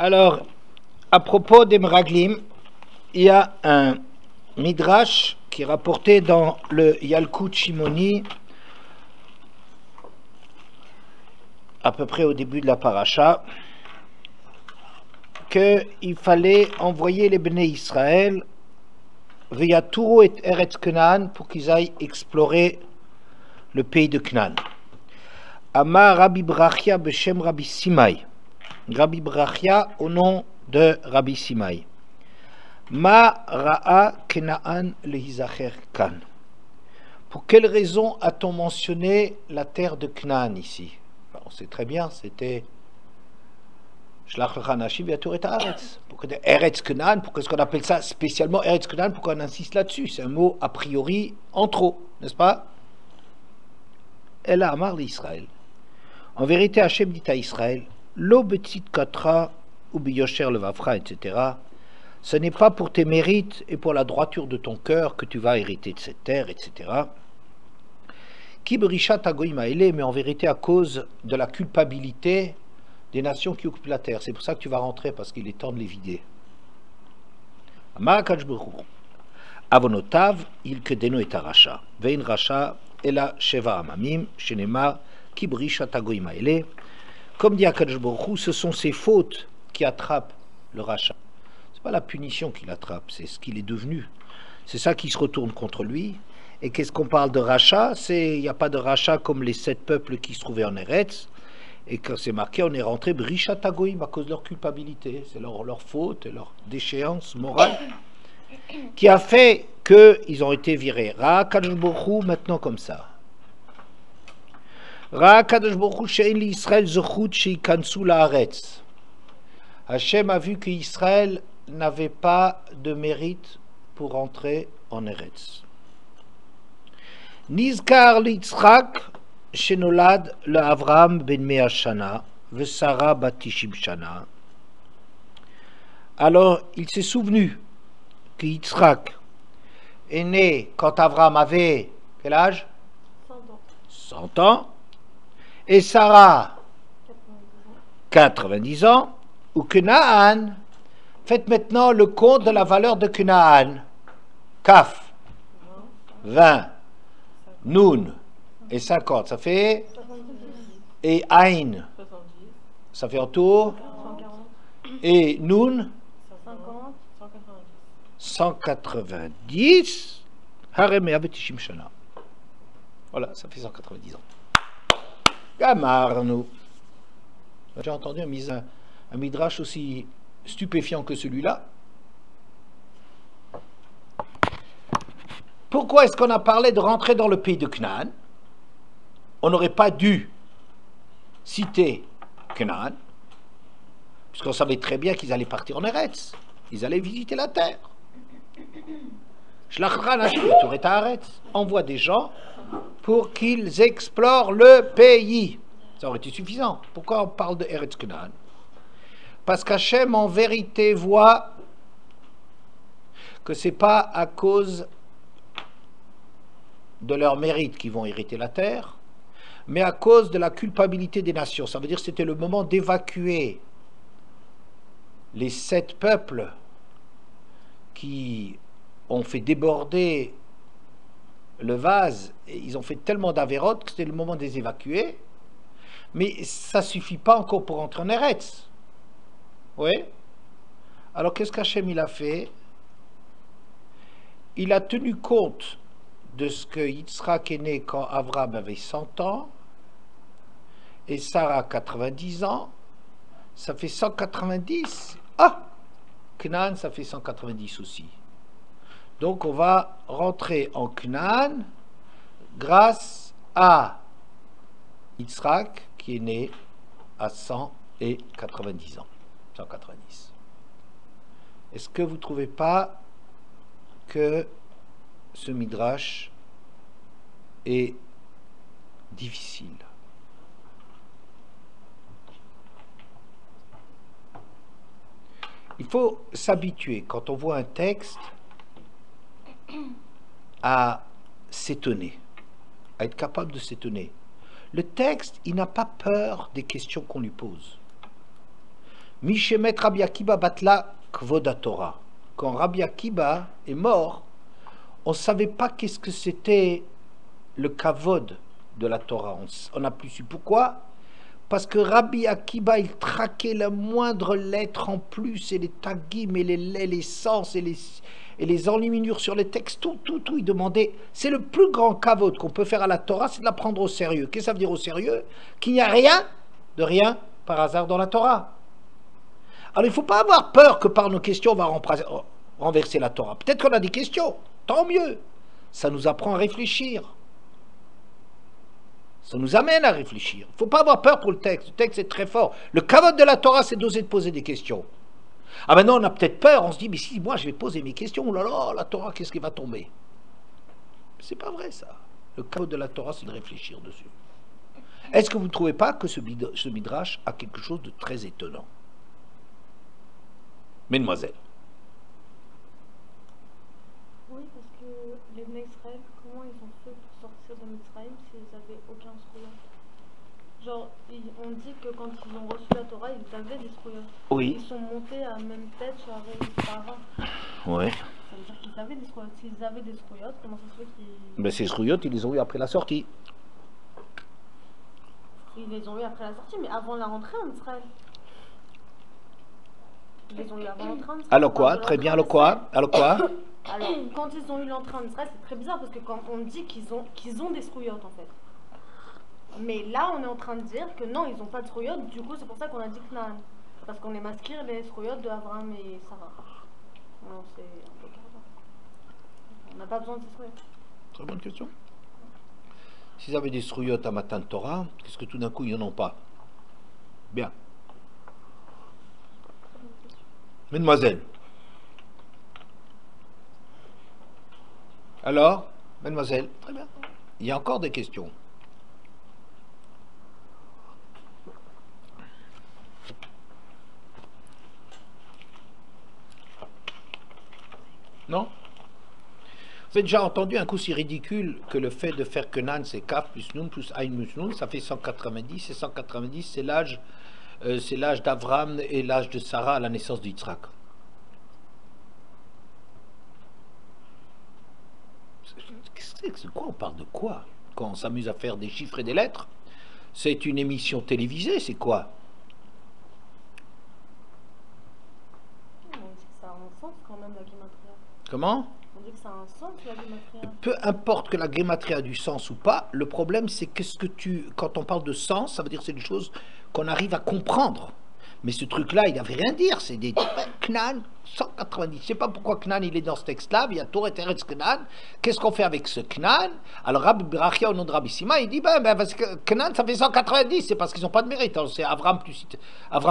Alors, à propos des Meraglim, il y a un Midrash qui est rapporté dans le Yalkut Shimoni, à peu près au début de la paracha, qu'il fallait envoyer les Bnei Israël via Touro et Eretz Canaan pour qu'ils aillent explorer le pays de Canaan. Amar Rabbi Brachia Beshem Rabbi Simai. Rabbi Brachia au nom de Rabbi Simai. Ma Ra'a Kenaan lehizacher Kan. Pour quelle raison a-t-on mentionné la terre de Canaan ici? On sait très bien, c'était Shlach lecha nashim v'yatur et haaretz. Pourquoi Eretz Canaan? Pourquoi est-ce qu'on appelle ça spécialement Eretz Canaan? Pourquoi on insiste là-dessus? C'est un mot a priori en trop, n'est-ce pas? Elle a amar l'Israël. En vérité, Hachem dit à Israël, Lo betzit katra ou biyosher levavra, etc. Ce n'est pas pour tes mérites et pour la droiture de ton cœur que tu vas hériter de cette terre, etc. Ki berishat hagoyim haele, mais en vérité à cause de la culpabilité des nations qui occupent la terre. C'est pour ça que tu vas rentrer, parce qu'il est temps de les vider. Amar HaKadosh Baruch Hu, avonotav il kedeno et aracha, vein racha ela sheva amamim, shenemar ki berishat hagoyim haele. Comme dit HaKadosh Baruch Hu, ce sont ses fautes qui attrapent le rachat. C'est pas la punition qui l'attrape, c'est ce qu'il est devenu. C'est ça qui se retourne contre lui. Et qu'est-ce qu'on parle de rachat? Il n'y a pas de rachat comme les 7 peuples qui se trouvaient en Eretz. Et quand c'est marqué, on est rentré Brishat Hagoyim à cause de leur culpabilité. C'est leur faute et leur déchéance morale qui a fait qu'ils ont été virés. Ra Kadosh Baruch Hu maintenant comme ça. Ra Kadosh Baruch Hu she'en li Israël zochut she'ikansu la'aretz. Hachem a vu qu'Israël n'avait pas de mérite pour entrer en Eretz. Nizkar l'Yitzchak shenolad l'Avraham ben Mea Shana veSara bat Tishim Shana. Alors il s'est souvenu que Yitzchak est né quand Avraham avait quel âge? 100 ans. Et Sarah 90 ans. Ou Canaan. Faites maintenant le compte de la valeur de Canaan. Kaf 20. Nun et 50, ça fait. Et Ain, ça fait en tout. Et Nun 190. Harem Tishim Shana. Voilà, ça fait 190 ans. Gamar, nous. J'ai entendu un midrash aussi stupéfiant que celui-là. Pourquoi est-ce qu'on a parlé de rentrer dans le pays de Canaan? On n'aurait pas dû citer Canaan, puisqu'on savait très bien qu'ils allaient partir en Eretz. Ils allaient visiter la terre. Envoie des gens pour qu'ils explorent le pays. Ça aurait été suffisant. Pourquoi on parle de Eretz Canaan? Parce qu'Hachem en vérité voit que c'est pas à cause de leur mérite qu'ils vont hériter la terre, mais à cause de la culpabilité des nations. Ça veut dire que c'était le moment d'évacuer les 7 peuples qui ont fait déborder le vase, et ils ont fait tellement d'avérotes que c'était le moment de les évacuer, mais ça ne suffit pas encore pour entrer en Eretz. Oui. Alors qu'est-ce qu'Hachem il a fait? Il a tenu compte de ce que Yitzhak est né quand Avraham avait 100 ans et Sarah 90 ans, ça fait 190. Ah, Canaan, ça fait 190 aussi. Donc on va rentrer en Canaan grâce à Yitzhak qui est né à 190 ans. 190. Est-ce que vous ne trouvez pas que ce midrash est difficile? Il faut s'habituer, quand on voit un texte, à s'étonner, à être capable de s'étonner. Le texte, il n'a pas peur des questions qu'on lui pose. Mishemet Rabbi Akiba Batla Kvoda Torah. Quand Rabbi Akiba est mort, on ne savait pas qu'est-ce que c'était le kavod de la Torah. On n'a plus su pourquoi. Parce que Rabbi Akiba, il traquait la moindre lettre en plus, et les tagim, et les sens, et les enluminures sur les textes, tout, il demandait. C'est le plus grand kavod qu'on peut faire à la Torah, c'est de la prendre au sérieux. Qu'est-ce que ça veut dire au sérieux? Qu'il n'y a rien, de rien, par hasard dans la Torah. Alors il ne faut pas avoir peur que par nos questions, on va renverser la Torah. Peut-être qu'on a des questions, tant mieux. Ça nous apprend à réfléchir. Ça nous amène à réfléchir. Il ne faut pas avoir peur pour le texte. Le texte est très fort. Le kavod de la Torah, c'est d'oser de poser des questions. Ah maintenant, on a peut-être peur. On se dit, mais si moi je vais poser mes questions, oh là là, la Torah, qu'est-ce qui va tomber? C'est pas vrai ça. Le kavod de la Torah, c'est de réfléchir dessus. Est-ce que vous ne trouvez pas que ce midrash a quelque chose de très étonnant? Mesdemoiselles. Oui, parce que les Bnei Israël, comment ils ont fait pour sortir de Mitzrayim s'ils n'avaient aucun zkuyot? Genre, on dit que quand ils ont reçu la Torah, ils avaient des zkuyot. Oui. Ils sont montés à la même tête sur Sarah. Oui. Ça veut dire qu'ils avaient des zkuyot. S'ils avaient des zkuyot, comment ça se fait qu'ils... Ben ces zkuyot, ils les ont eu après la sortie. Ils les ont eu après la sortie, mais avant la rentrée en Israël. Ils les ont eu avant l'entrée en Israël. Alors quoi? Très bien, alors quoi? Alors quoi? Alors, quand ils ont eu l'entrée en Israël, c'est très bizarre parce que quand on dit qu'ils ont des zkuyot en fait. Mais là, on est en train de dire que non, ils n'ont pas de zkuyot. Du coup, c'est pour ça qu'on a dit Knan. Parce qu'on est masqué les zkuyot de Abraham et Sarah. Non, c'est un peu carrément. On n'a pas besoin de zkuyot. Très bonne question. S'ils avaient des zkuyot à Matan Torah, qu'est-ce que tout d'un coup, ils n'en ont pas? Bien. Mesdemoiselles. Alors, mesdemoiselles, très bien. Il y a encore des questions. Non? Vous avez déjà entendu un coup si ridicule que le fait de faire Kenan, c'est Kaf plus Nun plus Aïn plus Nun, ça fait 190, et 190, c'est l'âge d'Avram et l'âge de Sarah à la naissance d'Yitzhak. C'est quoi? On parle de quoi? Quand on s'amuse à faire des chiffres et des lettres? C'est une émission télévisée, c'est quoi? On dit que ça a un sens quand même, la guématria. Comment? On dit que ça a un sens, la guématria. Peu importe que la guématria a du sens ou pas, le problème c'est quand on parle de sens, ça veut dire c'est des choses qu'on arrive à comprendre. Mais ce truc-là, il n'avait rien à dire, c'est des Knan, 190. Je ne sais pas pourquoi Knan il est dans ce texte-là, il y a Torah Teretz Knan. Qu'est-ce qu'on fait avec ce Knan? Alors Rabbi Berachia au nom de Rabbi Sima, il dit parce que Knan ça fait 190, c'est parce qu'ils n'ont pas de mérite. Alors, c'est Avram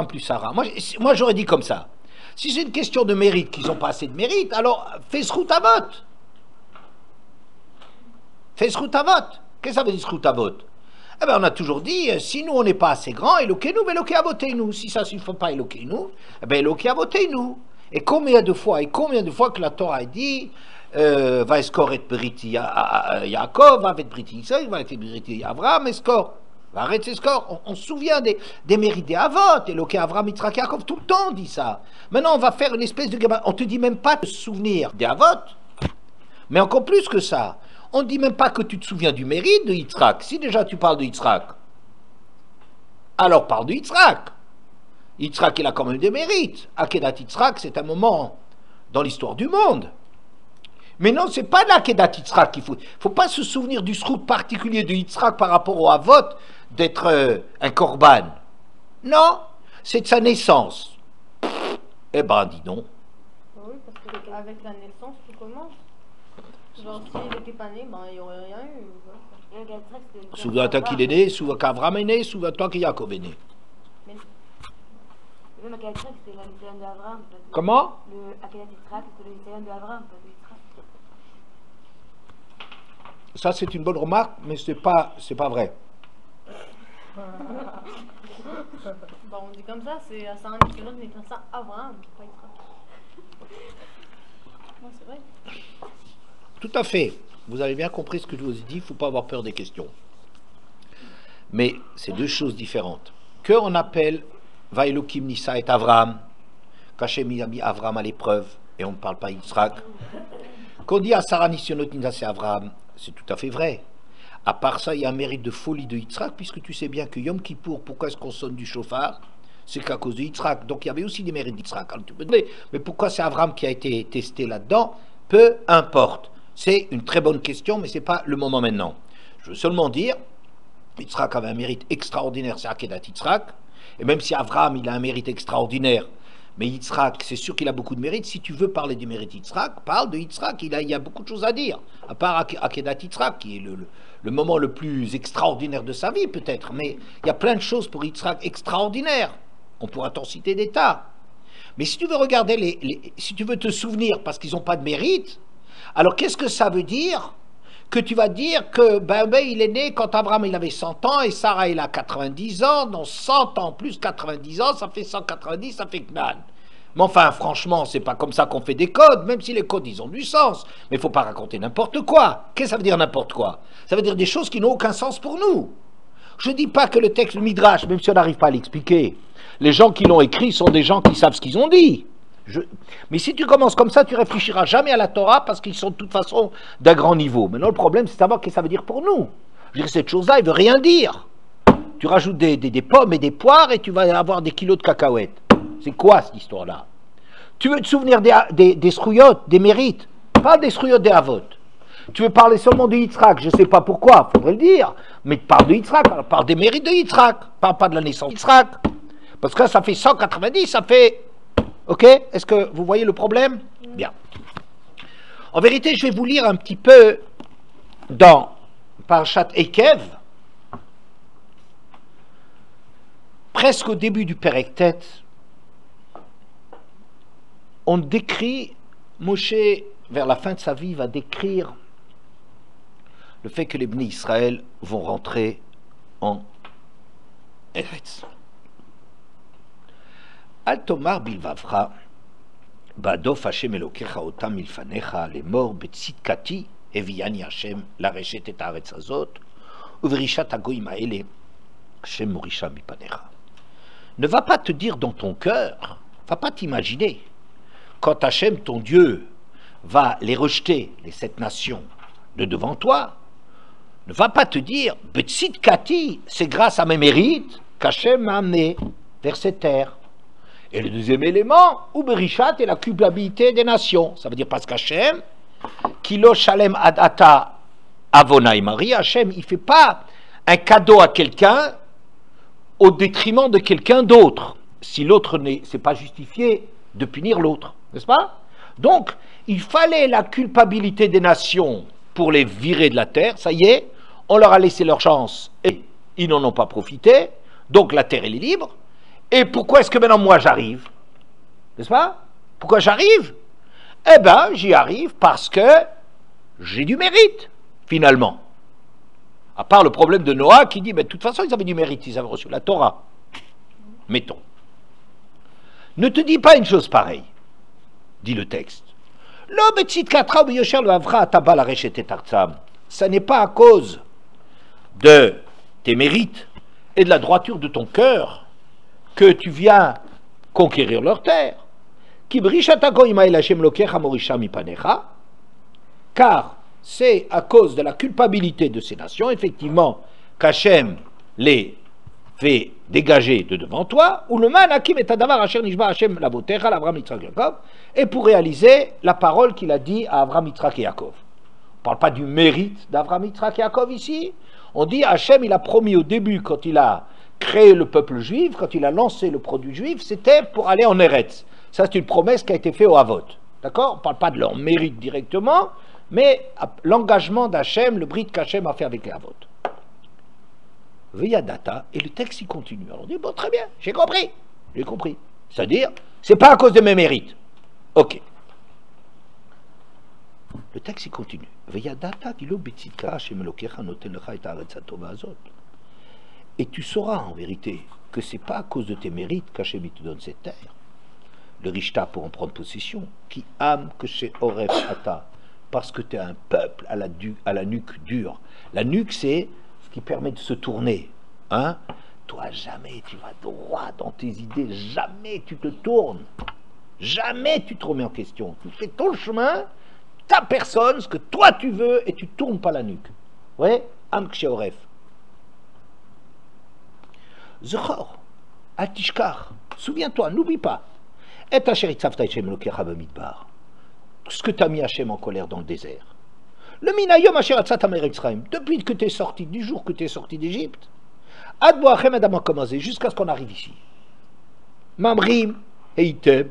plus Sarah. Moi j'aurais dit comme ça. Si c'est une question de mérite, qu'ils n'ont pas assez de mérite, alors fais ce route à vote. Fais ce route à vote. Qu'est-ce que ça veut dire ce route à vote? Eh bien, on a toujours dit, si nous on n'est pas assez grands, éloquez-nous, mais éloquez à voter nous. Si ça ne suffit pas, éloquez-nous, eh bien, éloquez à voter nous. Et combien de fois que la Torah a dit, va escor et briti Yaakov, va être briti Israël, va être briti Avraham, escor. Va arrêter escor. On se souvient des mérites des Avot, éloquez Avraham, Yitzhak, Yaakov, tout le temps on dit ça. Maintenant, on va faire une espèce de gamin. On te dit même pas de se souvenir des Avot, mais encore plus que ça. On ne dit même pas que tu te souviens du mérite de Yitzhak. Si déjà tu parles de Yitzhak, alors parle de Yitzhak. Yitzhak, il a quand même des mérites. Akedat Yitzhak, c'est un moment dans l'histoire du monde. Mais non, c'est pas l'Akedat Yitzhak qu'il faut. Il ne faut pas se souvenir du srout particulier de Yitzhak par rapport au Havot d'être un korban. Non, c'est de sa naissance. Eh ben, dis donc. Oui, parce qu'avec la naissance, tout commence. Genre, s'il n'était pas né, ben, il n'y aurait rien eu. Souviens-toi qu'il est né, souviens-toi qu'Avram est né, souviens-toi que Yaakov est né. Mais... Même Akedat Yitzhak, c'était la Nisayon de Abraham. Comment? Le Akedat Yitzhak, c'était le Nisayon de Abraham. Ça, c'est une bonne remarque, mais c'est pas vrai. Bon, on dit comme ça, c'est un équivalent de ça Abraham, pas Yitzhak. Non, c'est vrai. Tout à fait. Vous avez bien compris ce que je vous ai dit, il ne faut pas avoir peur des questions. Mais c'est deux choses différentes. Qu'on appelle Va Elohim Nissa et Avram, qu'Hachem a mis Avram à l'épreuve, et on ne parle pas Yitzhak. Qu'on dit à Sarah Nisionot Nissa c'est Avram, c'est tout à fait vrai. À part ça, il y a un mérite de folie de Yitzhak, puisque tu sais bien que Yom Kippour, pourquoi est-ce qu'on sonne du chauffard? C'est qu'à cause de Yitzhak. Donc il y avait aussi des mérites d'Yitzhak. Alors tu peux te dire, mais pourquoi c'est Avram qui a été testé là-dedans? Peu importe. C'est une très bonne question, mais ce n'est pas le moment maintenant. Je veux seulement dire, Yitzhak avait un mérite extraordinaire, c'est Akedat Yitzhak. Et même si Avram, il a un mérite extraordinaire, mais Yitzhak, c'est sûr qu'il a beaucoup de mérite. Si tu veux parler du mérite Yitzhak, parle de Yitzhak. Il y a beaucoup de choses à dire. À part Akedat Yitzhak, qui est le moment le plus extraordinaire de sa vie, peut-être. Mais il y a plein de choses pour Yitzhak extraordinaires. On pourra t'en citer des tas. Mais si tu veux regarder, si tu veux te souvenir, parce qu'ils n'ont pas de mérite, alors qu'est-ce que ça veut dire? Que tu vas dire que il est né quand Abraham il avait 100 ans et Sarah il a 90 ans, donc 100 ans plus 90 ans, ça fait 190, ça fait Knan. Mais enfin, franchement, c'est pas comme ça qu'on fait des codes, même si les codes, ils ont du sens. Mais il ne faut pas raconter n'importe quoi. Qu'est-ce que ça veut dire n'importe quoi? Ça veut dire des choses qui n'ont aucun sens pour nous. Je ne dis pas que le texte, le Midrash, même si on n'arrive pas à l'expliquer, les gens qui l'ont écrit sont des gens qui savent ce qu'ils ont dit. Mais si tu commences comme ça, tu réfléchiras jamais à la Torah parce qu'ils sont de toute façon d'un grand niveau. Maintenant, le problème, c'est de savoir ce que ça veut dire pour nous. Je veux dire, cette chose-là, elle ne veut rien dire. Tu rajoutes des pommes et des poires et tu vas avoir des kilos de cacahuètes. C'est quoi cette histoire-là? Tu veux te souvenir des srouillottes, des mérites, pas des srouillottes des avot. Tu veux parler seulement de Yitzhak, je ne sais pas pourquoi, il faudrait le dire, mais parle de Yitzhak, parle des mérites de Yitzhak, parle pas de la naissance de Yitzhak. Parce que ça fait 190, ça fait... Ok? Est-ce que vous voyez le problème? Bien. En vérité, je vais vous lire un petit peu dans Parashat Ekev, presque au début du Perek Tet, on décrit, Moshe, vers la fin de sa vie, va décrire le fait que les Bnei Israël vont rentrer en Eretz. Al tomar bilvavra, badof Hashem elokecha otam milfanecha, lemor betzidkati, eviani Hashem, la reshet et haaretz hazot, uvrishat hagoyim haele, Hashem morisha mipanecha. Ne va pas te dire dans ton cœur, va pas t'imaginer, quand Hashem, ton Dieu, va les rejeter, les 7 nations, de devant toi, ne va pas te dire, betzidkati, c'est grâce à mes mérites qu'Hashem m'a amené vers cette terre. Et le deuxième élément, Uberishat est la culpabilité des nations. Ça veut dire parce qu'Hachem, Kilo Shalem Adata Avonai Marie, Hachem, il ne fait pas un cadeau à quelqu'un au détriment de quelqu'un d'autre. Si l'autre c'est pas justifié de punir l'autre, n'est-ce pas? Donc, il fallait la culpabilité des nations pour les virer de la terre. Ça y est, on leur a laissé leur chance et ils n'en ont pas profité. Donc la terre, elle est libre. Et pourquoi est-ce que maintenant moi j'arrive? N'est-ce pas? Pourquoi j'arrive? Eh bien, j'y arrive parce que j'ai du mérite, finalement. À part le problème de Noah qui dit, mais de toute façon, ils avaient du mérite, ils avaient reçu la Torah. Mettons. Ne te dis pas une chose pareille, dit le texte. Ça n'est pas à cause de tes mérites et de la droiture de ton cœur que tu viens conquérir leur terre. Car c'est à cause de la culpabilité de ces nations, effectivement, qu'Hachem les fait dégager de devant toi, ou le man hakim et adavar asher nishba Hachem lavotecha l'Abraham Yitzhak Yaakov, et pour réaliser la parole qu'il a dit à Abraham Yitzhak et Yaakov. On ne parle pas du mérite d'Abraham Yitzhak et Yaakov ici, on dit Hachem il a promis au début, quand il a créé le peuple juif, quand il a lancé le produit juif, c'était pour aller en Eretz. Ça, c'est une promesse qui a été faite au Havot. D'accord? On ne parle pas de leur mérite directement, mais l'engagement d'Hachem, le brit qu'Hachem a fait avec les Havot. Veyadata, et le texte il continue. Alors on dit, bon, très bien, j'ai compris. C'est-à-dire, c'est pas à cause de mes mérites. Ok. Le texte il continue. Veyadata, dilo betzidka, Hashem elokecha noten lecha et haaretz hatova hazot. Et tu sauras en vérité que c'est pas à cause de tes mérites qu'Hachem te donne cette terre. Le Rishta pour en prendre possession, qui âme que chez Oref Ata, parce que tu es un peuple à la nuque dure. La nuque, c'est ce qui permet de se tourner. Hein? toi, jamais tu vas droit dans tes idées, jamais tu te tournes, jamais tu te remets en question. Tu fais ton chemin, ta personne, ce que toi tu veux, et tu ne tournes pas la nuque. Ouais, Amksheoref. Zechor, Altishkar, souviens-toi, n'oublie pas. Et ce que tu as mis Hachem en colère dans le désert. Le Minayom Hasheratzat Amer Israël, depuis que tu es sorti, du jour que tu es sorti d'Égypte, Ad Boachem Adam Akamazé, jusqu'à ce qu'on arrive ici. Mamrim, Heitem,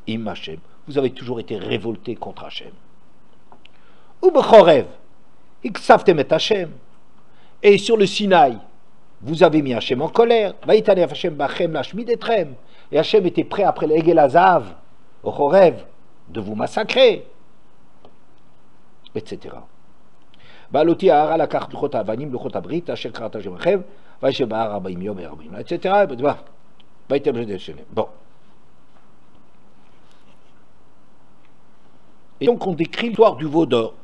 Im Hachem. Vous avez toujours été révoltés contre Hachem. Ou Bechorev, Iksavtem et Hachem. Et sur le Sinaï, vous avez mis Hachem en colère. Vaïtane Hachem Bachem Lashmid Etrem. Et Hachem était prêt après l'Egel Azav, au Chorev, de vous massacrer, etc. Baloti Ahara la carte Luchot Avanim, Luchot Abrit, Hachem Karata Jemachev, Vaïchem Bahar Abaim Yom Erabim, etc. Bon. Et donc on décrit l'histoire du veau d'or.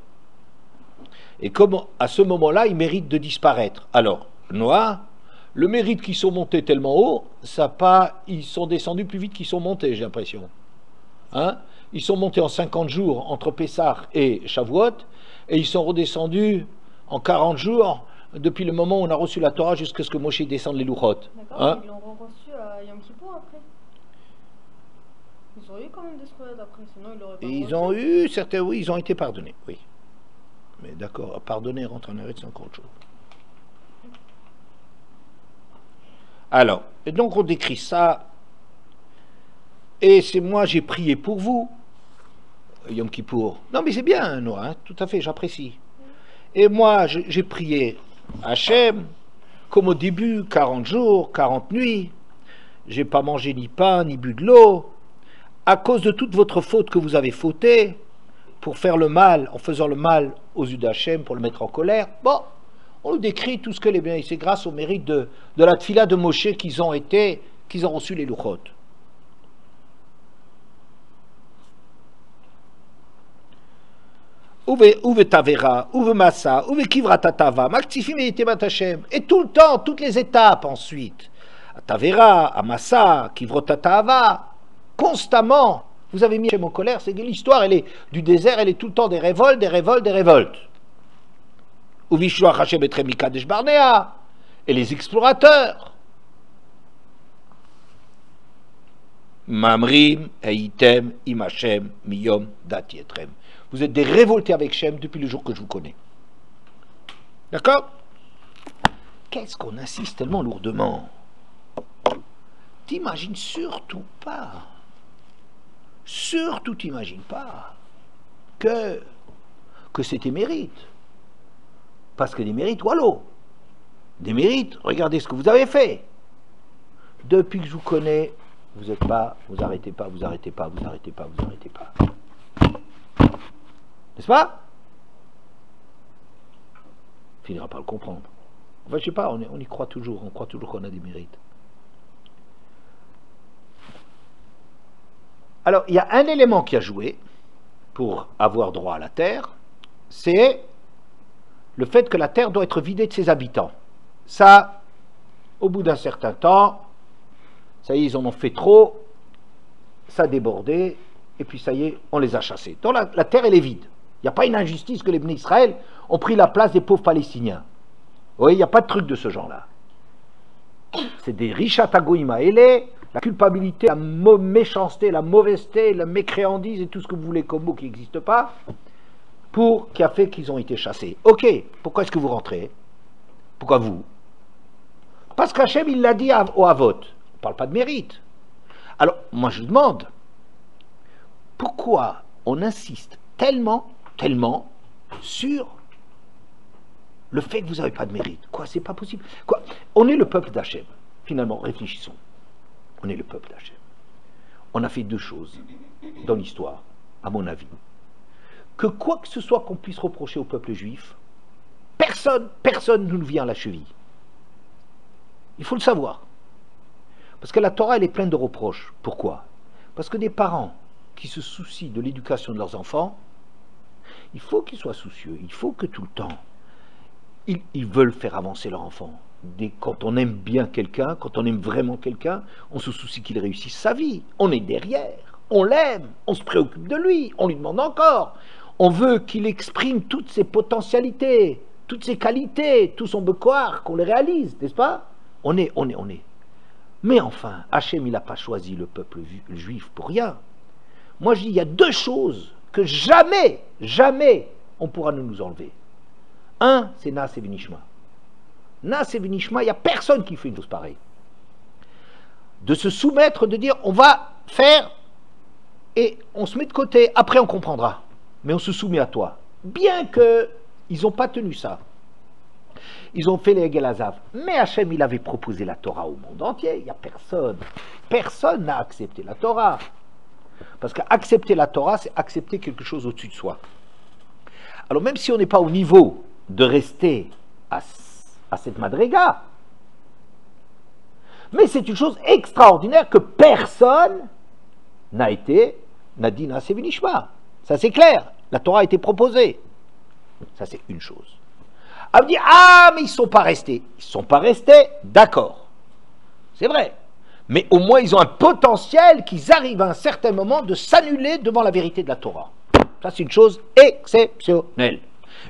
Et comme à ce moment-là, il mérite de disparaître. Alors, Noah, le mérite qu'ils sont montés tellement haut, ça pas, ils sont descendus plus vite qu'ils sont montés, j'ai l'impression. Hein? Ils sont montés en 50 jours entre Pessah et Shavuot, et ils sont redescendus en 40 jours depuis le moment où on a reçu la Torah jusqu'à ce que Moshe descende les Luchot. D'accord, Hein? ils l'ont reçu à Yom Kippour après. Ils ont eu quand même des squads après, sinon ils l'auraient pas Et ils reçu. ont eu certains, oui, ils ont été pardonnés, oui. Mais d'accord, pardonner, rentrer en arrêt, c'est encore autre chose. Alors, et donc on décrit ça, et c'est moi, j'ai prié pour vous, Yom Kippour. Non, mais c'est bien, Noah, hein, tout à fait, j'apprécie. Et moi, j'ai prié Hachem, comme au début, 40 jours, 40 nuits, j'ai pas mangé ni pain, ni bu de l'eau, à cause de toute votre faute que vous avez fauté, pour faire le mal, en faisant le mal aux yeux d'Hachem, pour le mettre en colère. Bon, on nous décrit tout ce que les biens, et c'est grâce au mérite de la tfila de Moshe qu'ils ont reçu les Luchot. Uve Tavera, Uve Massa, Uve Kivra Tatava, Maktifim et Temat Hachem. Et tout le temps, toutes les étapes ensuite. À Tavera, à Massa, Kivra Tatava, constamment. Vous avez mis Hachem en colère, c'est que l'histoire, elle est du désert, elle est tout le temps des révoltes, des révoltes, des révoltes. Uvishua Hachem et Tremikadesh Barnea, et les explorateurs. Mamrim, Heitem, Imachem, Miyom, Datietrem. Vous êtes des révoltés avec Shem depuis le jour que je vous connais. D'accord? Qu'est-ce qu'on insiste tellement lourdement? T'imagines surtout pas, t'imagines pas que c'était mérite. Parce que des mérites, wallo. Des mérites, regardez ce que vous avez fait. Depuis que je vous connais, vous êtes pas, vous arrêtez pas, vous arrêtez pas, vous arrêtez pas, vous arrêtez pas. N'est-ce pas? On finira par le comprendre. Enfin, je sais pas, on y croit toujours, on croit toujours qu'on a des mérites. Alors, il y a un élément qui a joué pour avoir droit à la terre, c'est le fait que la terre doit être vidée de ses habitants. Ça, au bout d'un certain temps, ça y est, ils en ont fait trop, ça a débordé, et puis ça y est, on les a chassés. Donc la terre, elle est vide. Il n'y a pas une injustice que les Bnei Israël ont pris la place des pauvres Palestiniens. Vous voyez, il n'y a pas de truc de ce genre-là. C'est des richat agoïma. Et la culpabilité, la méchanceté, la mauvaiseté, la mécréandise et tout ce que vous voulez comme mot qui n'existe pas, qui a fait qu'ils ont été chassés. Ok, pourquoi est-ce que vous rentrez? Pourquoi vous? Parce qu'Hachem, il l'a dit au Havot. On ne parle pas de mérite. Alors, moi je demande, pourquoi on insiste tellement sur le fait que vous n'avez pas de mérite? Quoi, c'est pas possible. Quoi, on est le peuple d'Hachem. Finalement, réfléchissons. On est le peuple d'Hachem. On a fait deux choses dans l'histoire, à mon avis. Que quoi que ce soit qu'on puisse reprocher au peuple juif, personne ne nous vient à la cheville. Il faut le savoir. Parce que la Torah, elle est pleine de reproches. Pourquoi? Parce que des parents qui se soucient de l'éducation de leurs enfants, il faut qu'ils soient soucieux, il faut que tout le temps, ils veulent faire avancer leur enfant. quand on aime bien quelqu'un, quand on aime vraiment quelqu'un, on se soucie qu'il réussisse sa vie. On est derrière, on l'aime, on se préoccupe de lui, on lui demande encore. On veut qu'il exprime toutes ses potentialités, toutes ses qualités, tout son becoir, qu'on les réalise, n'est-ce pas? On est. Mais enfin, Hachem, il n'a pas choisi le peuple juif pour rien. Moi, je dis, il y a deux choses que jamais, jamais, on pourra nous enlever. Un, c'est Nas et Vinishma. Nas et Vinishma, il n'y a personne qui fait une chose pareille. De se soumettre, de dire, on va faire, et on se met de côté, après on comprendra. Mais on se soumet à toi. Bien qu'ils n'ont pas tenu ça. Ils ont fait les Egel Hazav. Mais Hachem, il avait proposé la Torah au monde entier. Il n'y a personne. Personne n'a accepté la Torah. Parce qu'accepter la Torah, c'est accepter quelque chose au-dessus de soi. Alors même si on n'est pas au niveau de rester à cette madriga, mais c'est une chose extraordinaire que personne n'a dit Naaseh V'Nishma. Ça c'est clair. La Torah a été proposée. Ça c'est une chose. À me dire, ah mais ils ne sont pas restés. Ils ne sont pas restés, d'accord. C'est vrai. Mais au moins ils ont un potentiel qu'ils arrivent à un certain moment de s'annuler devant la vérité de la Torah. Ça c'est une chose exceptionnelle.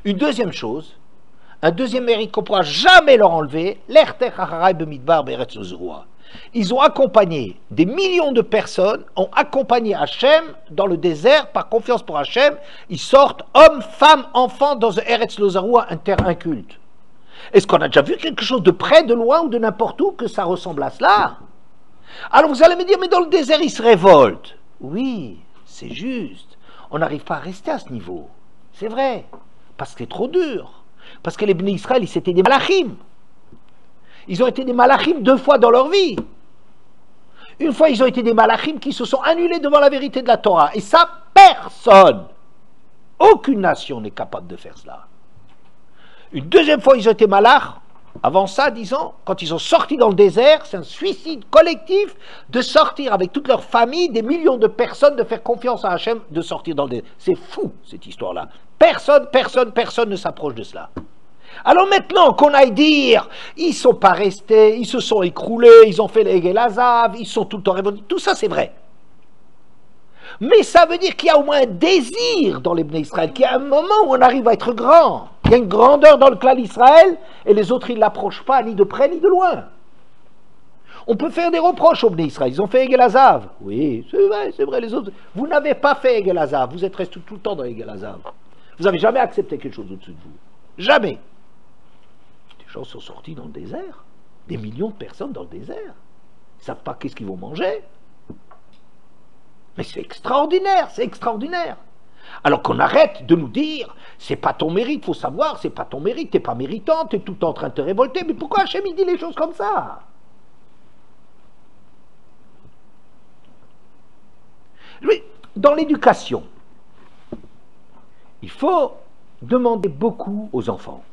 Une deuxième chose, un deuxième mérite qu'on ne pourra jamais leur enlever, ils ont accompagné, des millions de personnes ont accompagné Hachem dans le désert, par confiance pour Hachem, ils sortent hommes, femmes, enfants dans un Eretz Lo Zarua, un terrain inculte. Est-ce qu'on a déjà vu quelque chose de près, de loin ou de n'importe où que ça ressemble à cela? Alors vous allez me dire, mais dans le désert ils se révoltent. Oui, c'est juste, on n'arrive pas à rester à ce niveau, c'est vrai, parce que c'est trop dur. Parce que les Bnei Israël, c'était des malachim. Ils ont été des malachim 2 fois dans leur vie. Une fois, ils ont été des malachim qui se sont annulés devant la vérité de la Torah. Et ça, personne, aucune nation n'est capable de faire cela. Une deuxième fois, ils ont été malachs. Avant ça, disons, quand ils sont sortis dans le désert, c'est un suicide collectif de sortir avec toute leur famille, des millions de personnes, de faire confiance à Hachem, de sortir dans le désert. C'est fou, cette histoire-là. Personne ne s'approche de cela. Alors maintenant qu'on aille dire, ils ne sont pas restés, ils se sont écroulés, ils ont fait les Egel Hazav, ils sont tout le temps révoltés, tout ça c'est vrai. Mais ça veut dire qu'il y a au moins un désir dans les Bnei Israël, qu'il y a un moment où on arrive à être grand. Il y a une grandeur dans le clan d'Israël, et les autres ils ne l'approchent pas, ni de près ni de loin. On peut faire des reproches aux Bnei Israël, ils ont fait Egel Hazav. Oui, c'est vrai, les autres. Vous n'avez pas fait Egel Hazav, vous êtes restés tout le temps dans Egel Hazav. Vous n'avez jamais accepté quelque chose au-dessus de vous. Jamais. Des gens sont sortis dans le désert. Des millions de personnes dans le désert. Ils ne savent pas qu'est-ce qu'ils vont manger. Mais c'est extraordinaire, c'est extraordinaire. Alors qu'on arrête de nous dire, c'est pas ton mérite, il faut savoir, c'est pas ton mérite, t'es pas méritant, t'es tout le temps en train de te révolter. Mais pourquoi Hachem il dit les choses comme ça? Oui, dans l'éducation, il faut demander beaucoup aux enfants.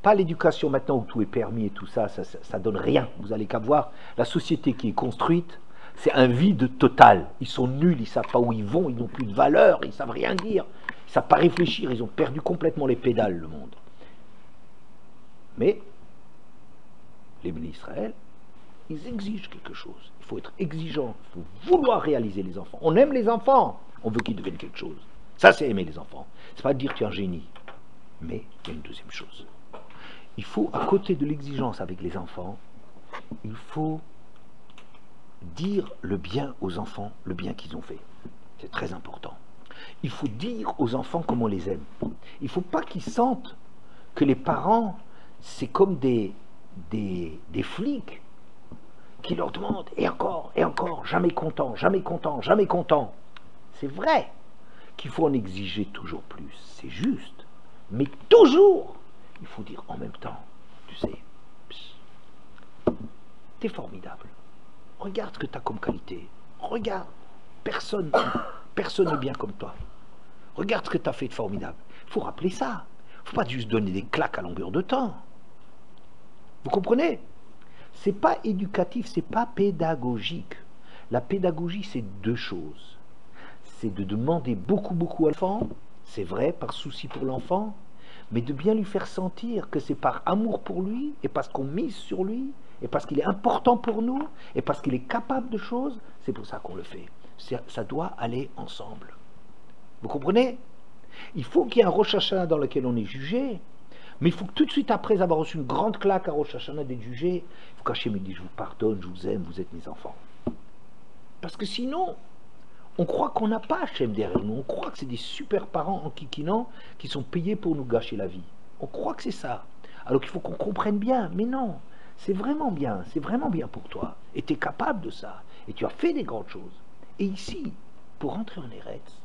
Pas l'éducation maintenant où tout est permis et tout ça, ça donne rien. Vous allez qu'à voir, la société qui est construite, c'est un vide total. Ils sont nuls, ils ne savent pas où ils vont, ils n'ont plus de valeur, ils ne savent rien dire, ils ne savent pas réfléchir, ils ont perdu complètement les pédales, le monde. Mais les Bnei Israël, ils exigent quelque chose. Il faut être exigeant, il faut vouloir réaliser les enfants. On aime les enfants, on veut qu'ils deviennent quelque chose. Ça, c'est aimer les enfants. C'est pas dire tu es un génie. Mais il y a une deuxième chose. Il faut, à côté de l'exigence avec les enfants, il faut dire le bien aux enfants, le bien qu'ils ont fait. C'est très important. Il faut dire aux enfants comment on les aime. Il ne faut pas qu'ils sentent que les parents, c'est comme des flics qui leur demandent et encore, jamais content, jamais content, jamais content. C'est vrai qu'il faut en exiger toujours plus, c'est juste. Mais toujours, il faut dire en même temps, tu sais, t'es formidable. Regarde ce que tu as comme qualité. Regarde, personne n'est bien comme toi. Regarde ce que tu as fait de formidable. Il faut rappeler ça. Il ne faut pas juste donner des claques à longueur de temps. Vous comprenez? C'est pas éducatif, c'est pas pédagogique. La pédagogie, c'est 2 choses. C'est de demander beaucoup à l'enfant, c'est vrai, par souci pour l'enfant, mais de bien lui faire sentir que c'est par amour pour lui, et parce qu'on mise sur lui, et parce qu'il est important pour nous, et parce qu'il est capable de choses, c'est pour ça qu'on le fait. Ça doit aller ensemble. Vous comprenez? Il faut qu'il y ait un Rosh Hashanah dans lequel on est jugé, mais il faut que tout de suite après avoir reçu une grande claque à Rosh Hashanah d'être jugé, il faut qu'Hachem me dise je vous pardonne, je vous aime, vous êtes mes enfants. Parce que sinon, on croit qu'on n'a pas Hachem derrière nous, on croit que c'est des super parents enquiquinants qui sont payés pour nous gâcher la vie. On croit que c'est ça. Alors qu'il faut qu'on comprenne bien, mais non, c'est vraiment bien pour toi. Et tu es capable de ça, et tu as fait des grandes choses. Et ici, pour rentrer en Eretz,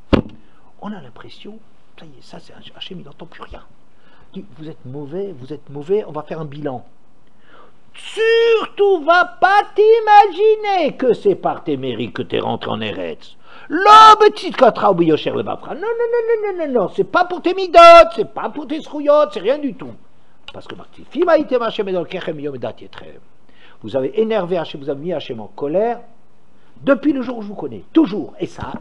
on a l'impression, ça y est, ça c'est Hachem, il n'entend plus rien. Il dit, vous êtes mauvais, on va faire un bilan. Surtout, va pas t'imaginer que c'est par tes mérites que tu es rentré en Eretz. Non, c'est pas pour tes midot, c'est pas pour tes srouillottes, c'est rien du tout. Parce que vous avez énervé Hachem, vous avez mis Hachem en colère depuis le jour où je vous connais, toujours, et ça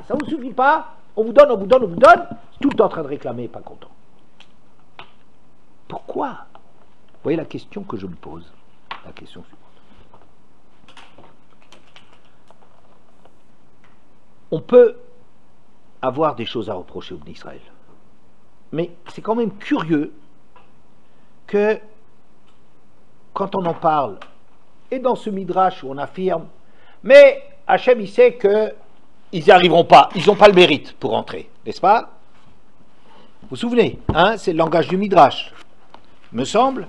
vous suffit pas, on vous donne, tout le temps en train de réclamer, pas content. Pourquoi? Vous voyez la question que je lui pose, la question suivante. On peut avoir des choses à reprocher au Bnei Israël, mais c'est quand même curieux que quand on en parle, et dans ce midrash où on affirme, mais Hachem il sait qu'ils n'y arriveront pas, ils n'ont pas le mérite pour entrer, n'est-ce pas? Vous vous souvenez, hein, c'est le langage du midrash, me semble.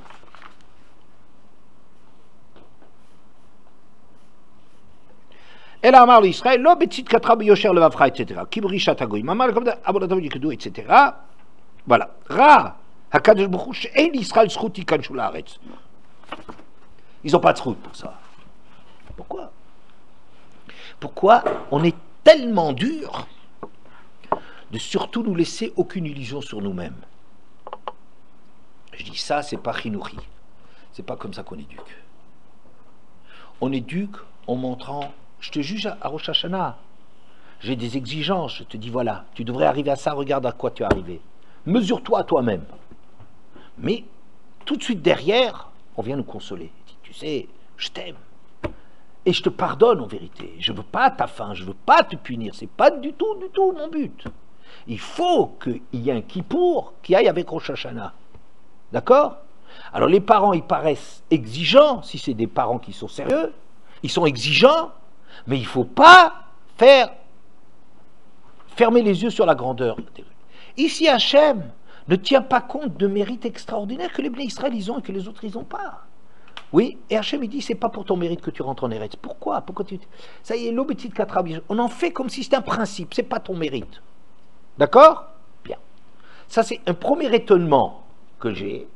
Elle a marre l'Israël, l'eau petit katrab yosher le vafra, etc. Kibri chatagoy, mamal comme abonatov yikedu, etc. Voilà. Ra, hakadosh baruch hu, et l'Israël zchuti kanshu laaretz. Ils n'ont pas de zchut pour ça. Pourquoi? Pourquoi on est tellement dur de surtout nous laisser aucune illusion sur nous-mêmes? Je dis ça, c'est pas chinouri. C'est pas comme ça qu'on éduque. On éduque en montrant. Je te juge à Rosh Hashanah. J'ai des exigences. Je te dis voilà, tu devrais arriver à ça. Regarde à quoi tu es arrivé. Mesure-toi à toi-même. Mais tout de suite derrière, on vient nous consoler. Tu sais, je t'aime et je te pardonne en vérité. Je veux pas ta fin. Je veux pas te punir. C'est pas du tout mon but. Il faut qu'il y ait un kippour qui aille avec Rosh Hashanah. D'accord? Alors les parents, ils paraissent exigeants. Si c'est des parents qui sont sérieux, ils sont exigeants. Mais il ne faut pas fermer les yeux sur la grandeur. Ici, Hachem ne tient pas compte de mérites extraordinaires que les Bnei Israël ils ont et que les autres ils n'ont pas. Oui, et Hachem il dit c'est pas pour ton mérite que tu rentres en Eretz. Pourquoi ça y est, l'obétit katrabi. On en fait comme si c'était un principe, c'est pas ton mérite. D'accord? Bien. Ça c'est un premier étonnement que j'ai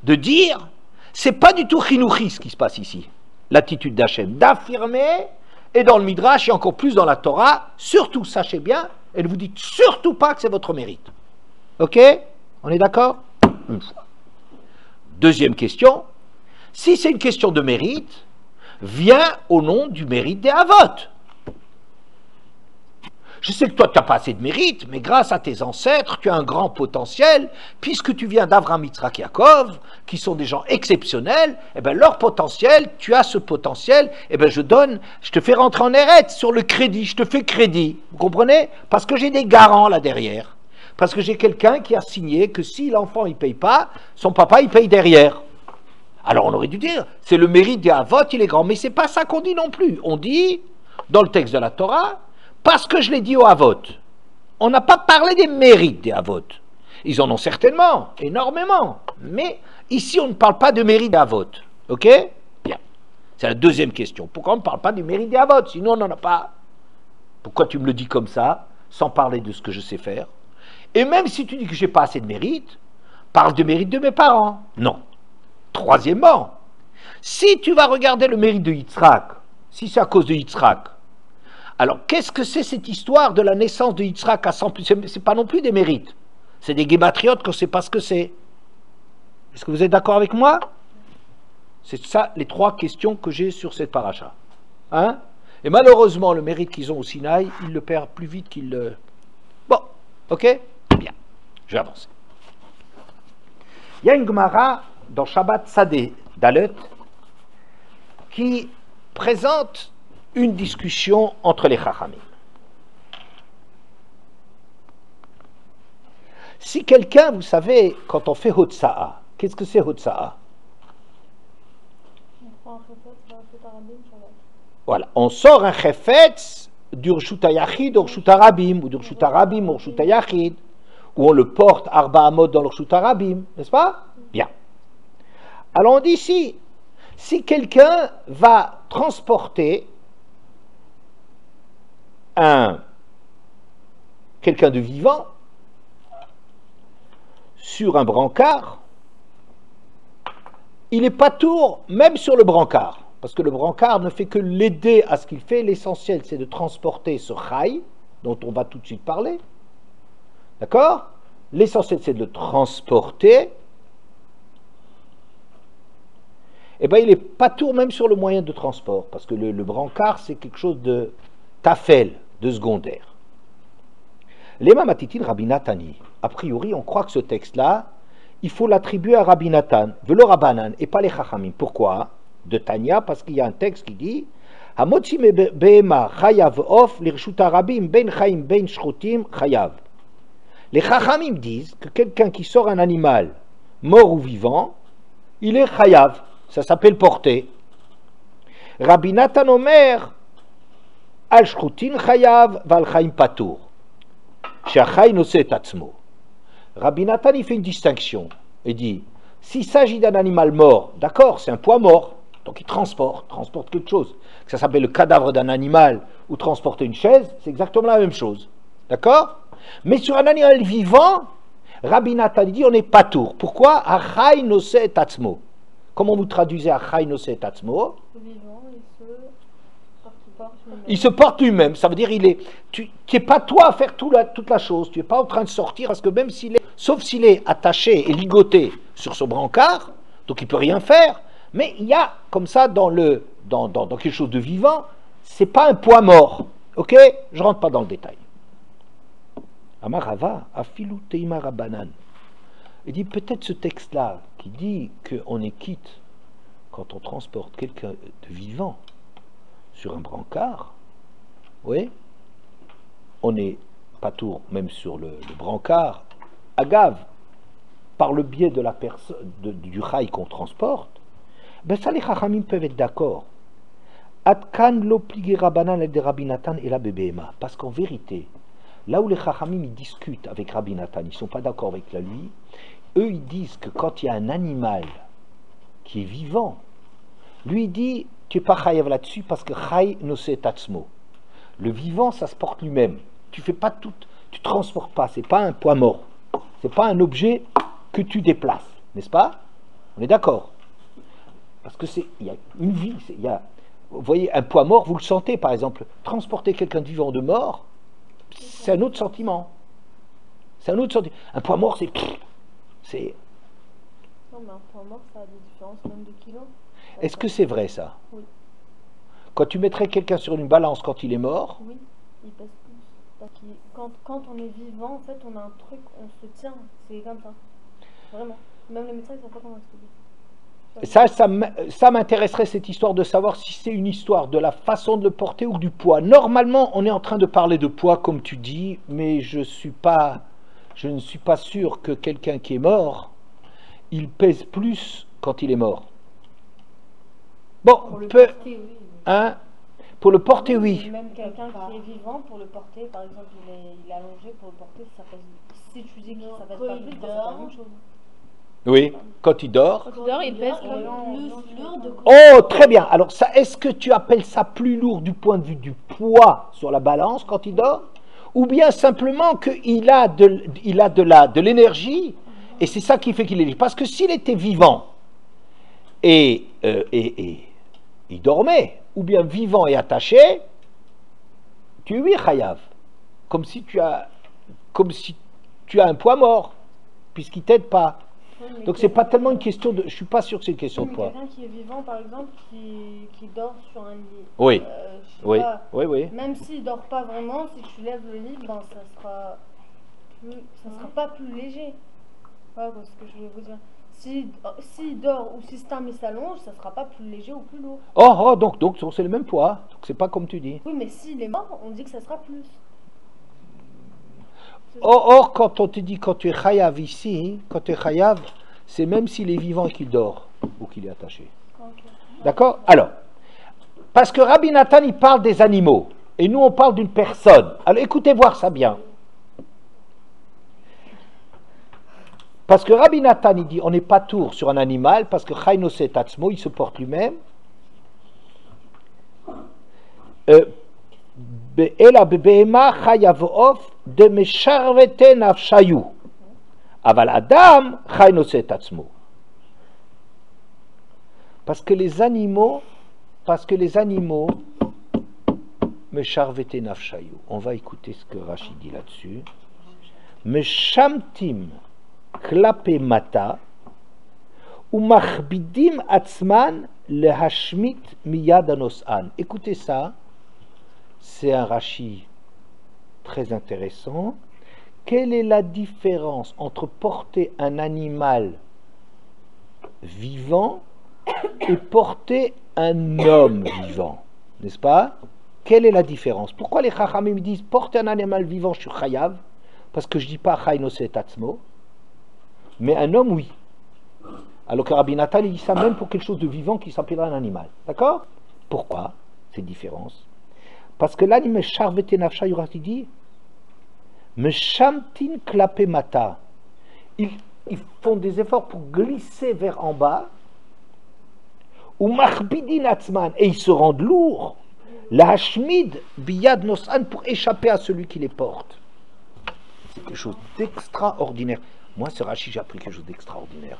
de dire c'est pas du tout chinouchi ce qui se passe ici. L'attitude d'Hachem d'affirmer. Et dans le Midrash, et encore plus dans la Torah, surtout, sachez bien, et ne vous dites surtout pas que c'est votre mérite. Ok? On est d'accord? Une fois. Deuxième question, si c'est une question de mérite, vient au nom du mérite des Havot. Je sais que toi, tu n'as pas assez de mérite, mais grâce à tes ancêtres, tu as un grand potentiel, puisque tu viens d'Avraham, Yitzhak, Yaakov, qui sont des gens exceptionnels, et bien leur potentiel, tu as ce potentiel, et bien je te fais rentrer en Eretz sur le crédit, je te fais crédit, vous comprenez? Parce que j'ai des garants là derrière, parce que j'ai quelqu'un qui a signé que si l'enfant il paye pas, son papa il paye derrière. Alors on aurait dû dire, c'est le mérite des Havot, il est grand, mais c'est pas ça qu'on dit non plus. On dit, dans le texte de la Torah, parce que je l'ai dit aux Havot, on n'a pas parlé des mérites des Havot. Ils en ont certainement, énormément. Mais ici, on ne parle pas de mérite des Havot. Ok? Bien. C'est la deuxième question. Pourquoi on ne parle pas du mérite des Havot? Sinon, on n'en a pas. Pourquoi tu me le dis comme ça, sans parler de ce que je sais faire? Et même si tu dis que je n'ai pas assez de mérite, parle du mérite de mes parents. Non. Troisièmement, si tu vas regarder le mérite de Yitzhak, si c'est à cause de Yitzhak, alors, qu'est-ce que c'est cette histoire de la naissance de Yitzhak à 100 ? C'est pas non plus des mérites. C'est des guématriotes qu'on ne sait pas ce que c'est. Est-ce que vous êtes d'accord avec moi? C'est ça les trois questions que j'ai sur cette paracha. Hein? Et malheureusement, le mérite qu'ils ont au Sinaï, ils le perdent plus vite qu'ils le... Bon, ok? Bien. Je vais avancer. Il y a une Gemara dans Shabbat Sadeh Dalet qui présente une discussion entre les Chachamim. Si quelqu'un, vous savez, quand on fait Hotsa'a, qu'est-ce que c'est Hotsa'a? Voilà, on sort un chefetz du Rshut HaYachid au Rshut HaRabim, ou du Rshut HaRabim au Rshut HaYachid, ou on le porte Arba Amot dans le Rshut HaRabim, n'est-ce pas? Bien. Alors on dit ici, si quelqu'un va transporter quelqu'un de vivant sur un brancard, il est patour même sur le brancard, parce que le brancard ne fait que l'aider à ce qu'il fait. L'essentiel, c'est de transporter ce chai, dont on va tout de suite parler. D'accord? L'essentiel, c'est de le transporter. Eh bien, il est patour même sur le moyen de transport, parce que le brancard, c'est quelque chose de tafel, de secondaire. L'Emam Matitin Rabbi Natani, a priori, on croit que ce texte-là, il faut l'attribuer à Rabbi Nathan, velo Rabbanan, et pas les Chachamim. Pourquoi? De Tanya, parce qu'il y a un texte qui dit Hamotzi behema chayav of lirshut harabim ben chaim ben shchutim chayav. Les Chachamim disent que quelqu'un qui sort un animal mort ou vivant, il est chayav, ça s'appelle porter. Rabbi Nathan Omer al shchutin chayav val chaim patour. She'achai noseh et atzmo. Rabbi Nathan il fait une distinction et dit s'il s'agit d'un animal mort, d'accord, c'est un poids mort, donc il transporte quelque chose. Que ça s'appelle le cadavre d'un animal ou transporter une chaise, c'est exactement la même chose, d'accord? Mais sur un animal vivant, Rabbi Nathan dit on n'est pas tour. Pourquoi? Achai noseh et atzmo. Comment vous traduisez Achai noseh et atzmo? Il se porte lui-même, ça veut dire tu n'es pas toi à faire toute la chose, tu n'es pas en train de sortir, parce que même sauf s'il est attaché et ligoté sur ce brancard, donc il ne peut rien faire, mais il y a comme ça dans quelque chose de vivant, c'est pas un poids mort, ok? Je ne rentre pas dans le détail. Amarava, afilu teima rabbanan. Il dit peut-être ce texte-là qui dit qu'on est quitte quand on transporte quelqu'un de vivant sur un brancard, oui, on n'est pas tour même sur le brancard, agave, par le biais de la personne, du rail qu'on transporte, ben ça les chachamim peuvent être d'accord. Atkan lo pligé rabbanan el de Rabbi Nathan et la bébéma, parce qu'en vérité, là où les chachamim ils discutent avec Rabbi Nathan, ils ne sont pas d'accord avec lui, eux ils disent que quand il y a un animal qui est vivant, lui il dit tu n'es pas chayav là-dessus parce que chay noseh tatzmo. Le vivant, ça se porte lui-même. Tu fais pas tout, tu transportes pas. C'est pas un poids mort. C'est pas un objet que tu déplaces, n'est-ce pas? On est d'accord? Parce que il y a une vie. Vous voyez, un poids mort, vous le sentez, par exemple. Transporter quelqu'un de vivant de mort, c'est un autre sentiment. C'est un autre sentiment. Un poids mort, c'est. Non, mais un poids mort, ça a des différences même de kilos. Est-ce que c'est vrai ça? Oui. Quand tu mettrais quelqu'un sur une balance quand il est mort? Oui, il pèse plus. Parce que quand on est vivant, en fait, on a un truc, on se tient. C'est comme ça. Vraiment. Même les médecins, ils ne savent pas comment expliquer. Ça m'intéresserait cette histoire de savoir si c'est une histoire de la façon de le porter ou du poids. Normalement, on est en train de parler de poids, comme tu dis, mais je ne suis pas sûr que quelqu'un qui est mort, il pèse plus quand il est mort. Bon, Pour le porter, oui. Hein, pour le porter, oui. Même quelqu'un qui est vivant, pour le porter, par exemple, il est allongé, pour le porter, ça pèse. Si tu dis que ça pèse pas plus, c'est pas la même chose. Oui, quand il dort. Quand il dort, il pèse plus lourd. Oh, très bien. Alors, est-ce que tu appelles ça plus lourd du point de vue du poids sur la balance quand il dort? Ou bien simplement qu'il a de l'énergie et c'est ça qui fait qu'il est léger? Parce que s'il était vivant et il dormait, ou bien vivant et attaché, tu es oui chayav, comme si tu as un poids mort, puisqu'il t'aide pas. Oui, donc c'est pas tellement une question de, je suis pas sûr que c'est une question de poids. Quelqu'un qui est vivant, par exemple, qui dort sur un lit. Oui. Oui. Oui. Même s'il dort pas vraiment, si tu lèves le lit, ben ça sera pas plus léger. Voilà ce que je voulais vous dire. S'il dort ou si Stam il s'allonge, ça sera pas plus léger ou plus lourd. Donc c'est le même poids. Donc c'est pas comme tu dis. Oui, mais s'il est mort, on dit que ça sera plus. Or, quand on te dit, quand tu es chayav ici, quand tu es chayav, c'est même s'il est vivant et qu'il dort ou qu'il est attaché. Ok. D'accord? Alors, parce que Rabbi Nathan, il parle des animaux, et nous, on parle d'une personne. Alors, écoutez voir ça bien. Parce que Rabbi Nathan, il dit, on n'est pas tour sur un animal, parce que Chaynoset Tatzmo, il se porte lui-même. Ela bebehema chayavof de mesharvete nafshayu. Aval Adam Chaynoset Tatzmo. Parce que les animaux, mesharvete nafshayu. On va écouter ce que Rachid dit là-dessus. Meshamtim klape mata ou machbidim atzman lehashmit miyad anosan. Écoutez ça, c'est un Rashi très intéressant. Quelle est la différence entre porter un animal vivant et porter un homme vivant, n'est-ce pas? Quelle est la différence? Pourquoi les Chachamim disent porter un animal vivant, je suis chayav? Parce que je ne dis pas Chaynoset Atzmo, mais un homme, oui. Alors que Rabbi Nathan, il dit ça même pour quelque chose de vivant qui s'appellera un animal. D'accord? Pourquoi cette différence? Parce que l'animal Charvete Nafsha, il dit Meshamtin klape mata. Ils font des efforts pour glisser vers en bas. Ou machbidin atzman, et ils se rendent lourds. La hashmid biyad nosan, pour échapper à celui qui les porte. C'est quelque chose d'extraordinaire. Moi, ce Rashi, j'ai appris quelque chose d'extraordinaire.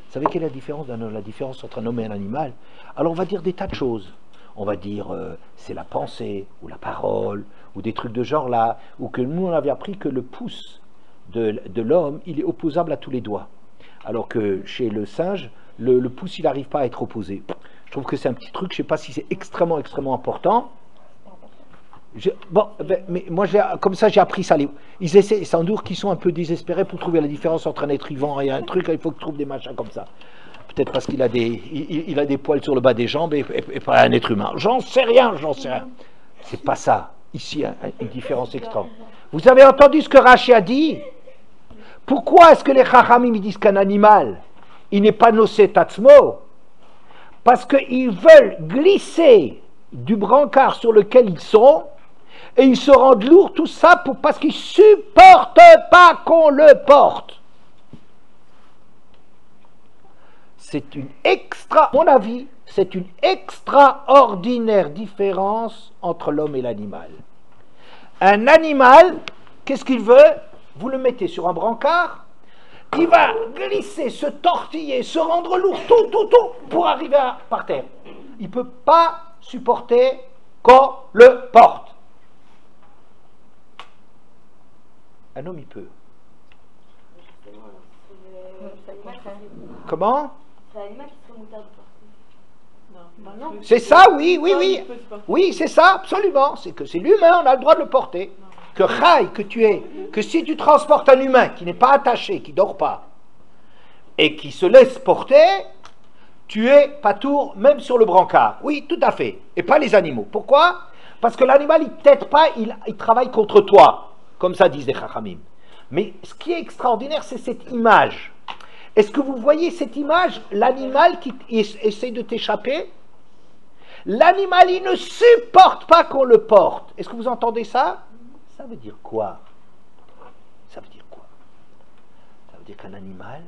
Vous savez quelle est la différence entre un homme et un animal? Alors, on va dire des tas de choses. On va dire, c'est la pensée, ou la parole, ou des trucs de genre là, ou que nous, on avait appris que le pouce de l'homme, il est opposable à tous les doigts. Alors que chez le singe, le pouce, il n'arrive pas à être opposé. Je trouve que c'est un petit truc, je ne sais pas si c'est extrêmement, extrêmement important. Mais moi, comme ça, j'ai appris ça. Ils essaient, sans doute qu'ils sont un peu désespérés pour trouver la différence entre un être vivant et un truc. Il faut qu'ils trouvent des machins comme ça. Peut-être parce qu'il a il a des poils sur le bas des jambes et pas un être humain. J'en sais rien. C'est pas ça. Ici, une différence extra. Vous avez entendu ce que Rashi a dit? Pourquoi est-ce que les Chachamim disent qu'un animal, il n'est pas nosé tatzmo? Parce qu'ils veulent glisser du brancard sur lequel ils sont et ils se rendent lourds, tout ça parce qu'ils ne supportent pas qu'on le porte. À mon avis, c'est une extraordinaire différence entre l'homme et l'animal. Un animal, qu'est-ce qu'il veut? Vous le mettez sur un brancard, il va glisser, se tortiller, se rendre lourd, tout, pour arriver par terre. Il ne peut pas supporter qu'on le porte. Un homme, il peut. Comment? C'est l'animal qui serait moutarde de porter. C'est ça, oui. Oui, c'est ça, absolument. C'est que c'est l'humain, on a le droit de le porter. Que Chai, que tu es, que si tu transportes un humain qui n'est pas attaché, qui ne dort pas, et qui se laisse porter, tu es patour même sur le brancard. Oui, tout à fait. Et pas les animaux. Pourquoi? Parce que l'animal, il ne t'aide pas, il travaille contre toi. Comme ça disent les Chachamim. Mais ce qui est extraordinaire, c'est cette image. Est-ce que vous voyez cette image? L'animal qui essaie de t'échapper, l'animal, il ne supporte pas qu'on le porte. Est-ce que vous entendez ça? Ça veut dire quoi? Ça veut dire quoi? Ça veut dire qu'un animal,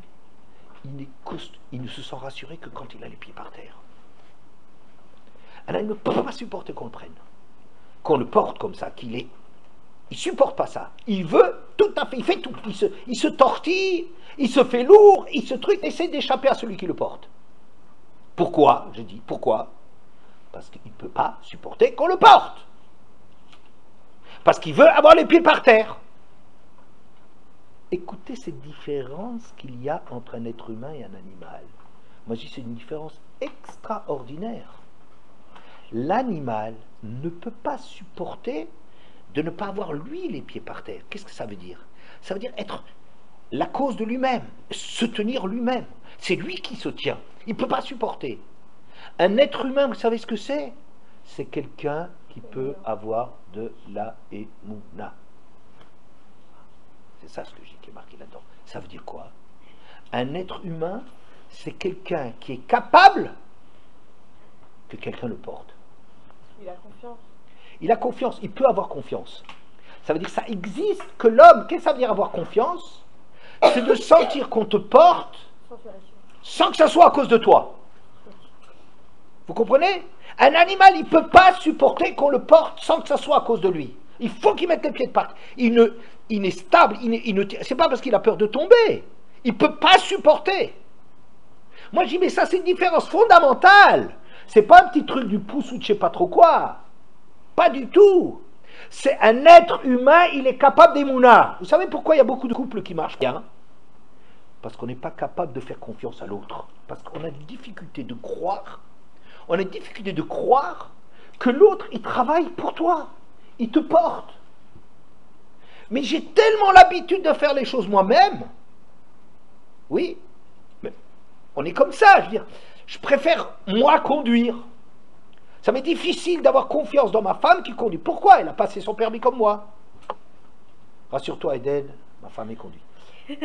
il ne se sent rassuré que quand il a les pieds par terre. Un animal ne peut pas supporter qu'on le prenne. Qu'on le porte comme ça, il ne supporte pas ça. Il veut tout à fait, il fait tout. Il se tortille, il se fait lourd, il se truc, essaie d'échapper à celui qui le porte. Pourquoi? Je dis, pourquoi? Parce qu'il ne peut pas supporter qu'on le porte. Parce qu'il veut avoir les pieds par terre. Écoutez cette différence qu'il y a entre un être humain et un animal. Moi je dis c'est une différence extraordinaire. L'animal ne peut pas supporter de ne pas avoir lui les pieds par terre. Qu'est-ce que ça veut dire? Ça veut dire être la cause de lui-même, se tenir lui-même. C'est lui qui se tient. Il ne peut pas supporter. Un être humain, vous savez ce que c'est? C'est quelqu'un qui peut avoir de la émouna. C'est ça ce que j'ai qui est marqué là-dedans. Ça veut dire quoi? Un être humain, c'est quelqu'un qui est capable que quelqu'un le porte. Il a confiance. Il a confiance, il peut avoir confiance. Ça veut dire que ça existe, que l'homme, qu'est-ce que ça veut dire avoir confiance? C'est de sentir qu'on te porte sans que ça soit à cause de toi. Vous comprenez? Un animal, il ne peut pas supporter qu'on le porte sans que ça soit à cause de lui. Il faut qu'il mette les pieds de part. Il est stable, c'est pas parce qu'il a peur de tomber. Il ne peut pas supporter. Moi je dis, mais ça c'est une différence fondamentale. C'est pas un petit truc du pouce ou de je sais pas trop quoi. Pas du tout. C'est un être humain, il est capable d'émouna. Vous savez pourquoi il y a beaucoup de couples qui marchent bien? Parce qu'on n'est pas capable de faire confiance à l'autre. Parce qu'on a des difficultés de croire. On a des difficultés de croire que l'autre, il travaille pour toi. Il te porte. Mais j'ai tellement l'habitude de faire les choses moi-même. Oui. Mais on est comme ça, je veux dire. Je préfère moi conduire. Ça m'est difficile d'avoir confiance dans ma femme qui conduit. Pourquoi? Elle a passé son permis comme moi. Rassure-toi, Eden, ma femme est conduite.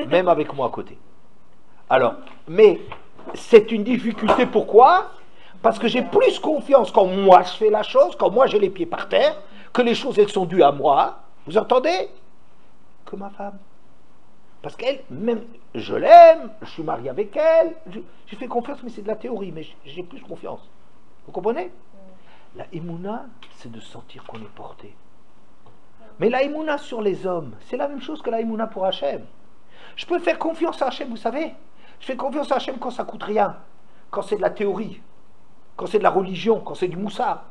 Même avec moi à côté. Alors, mais c'est une difficulté, pourquoi? Parce que j'ai plus confiance quand moi je fais la chose, quand moi j'ai les pieds par terre, que les choses elles sont dues à moi, vous entendez? Que ma femme. Parce qu'elle, même, je l'aime, je suis marié avec elle, j'ai fait confiance, mais c'est de la théorie, mais j'ai plus confiance. Vous comprenez? La émouna, c'est de sentir qu'on est porté. Mais la émouna sur les hommes, c'est la même chose que la émouna pour Hachem. Je peux faire confiance à Hachem, vous savez? Je fais confiance à Hachem quand ça coûte rien, quand c'est de la théorie, quand c'est de la religion, quand c'est du moussard.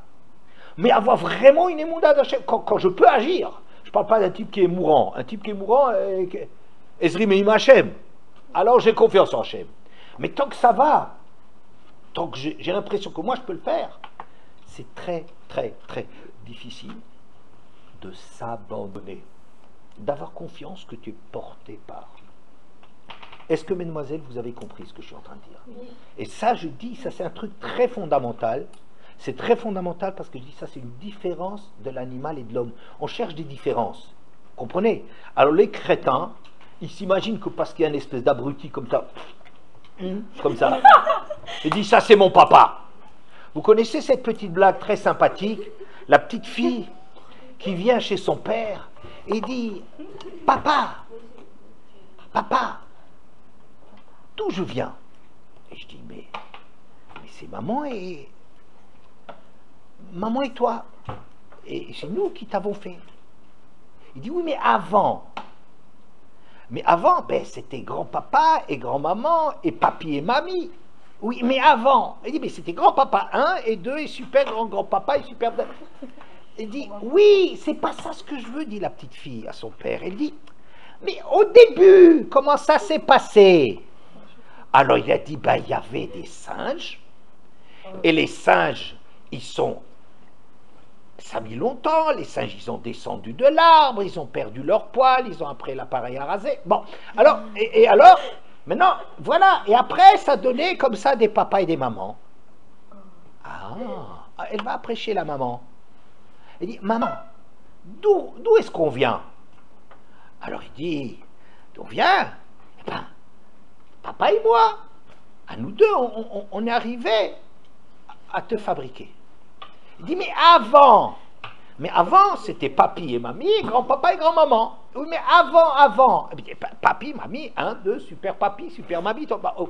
Mais avoir vraiment une émouna d'Hachem, quand je peux agir. Je ne parle pas d'un type qui est mourant. Un type qui est mourant, Ezri Meim Hachem. Alors j'ai confiance en Hachem. Mais tant que ça va, tant que j'ai l'impression que moi je peux le faire, c'est très, très, très difficile de s'abandonner, d'avoir confiance que tu es porté par. Est-ce que, mesdemoiselles, vous avez compris ce que je suis en train de dire? Oui. Et ça, je dis, ça c'est un truc très fondamental. C'est très fondamental parce que je dis ça, c'est une différence de l'animal et de l'homme. On cherche des différences. Comprenez? Alors les crétins, ils s'imaginent que parce qu'il y a une espèce d'abruti comme ça, ils disent ça c'est mon papa. Vous connaissez cette petite blague très sympathique? La petite fille qui vient chez son père et dit « Papa, papa, d'où je viens ?» Et je dis « Mais c'est maman et toi. Et c'est nous qui t'avons fait. » Il dit « Oui, mais avant. Mais avant, ben, c'était grand-papa et grand-maman et papy et mamie. Oui, mais avant. » Il dit « Mais c'était grand-papa 1 et 2 et super grand-papa et super... » Il dit « Oui, c'est pas ça ce que je veux, dit la petite fille à son père. » Elle dit « Mais au début, comment ça s'est passé ?» Alors il a dit, ben, il y avait des singes, et les singes, ça a mis longtemps, les singes, ils ont descendu de l'arbre, ils ont perdu leur poil, ils ont après l'appareil à raser. Bon, alors, et alors, maintenant, voilà, et après, ça donnait comme ça des papas et des mamans. Ah, elle va prêcher la maman. Elle dit, maman, d'où est-ce qu'on vient? Alors il dit, d'où on vient? Eh ben, papa et moi, à nous deux, on est arrivés à te fabriquer. Il dit, mais avant, c'était papy et mamie, grand-papa et grand-maman. Oui, mais avant. Papy, mamie, 1, 2, super papy, super mamie. Oh.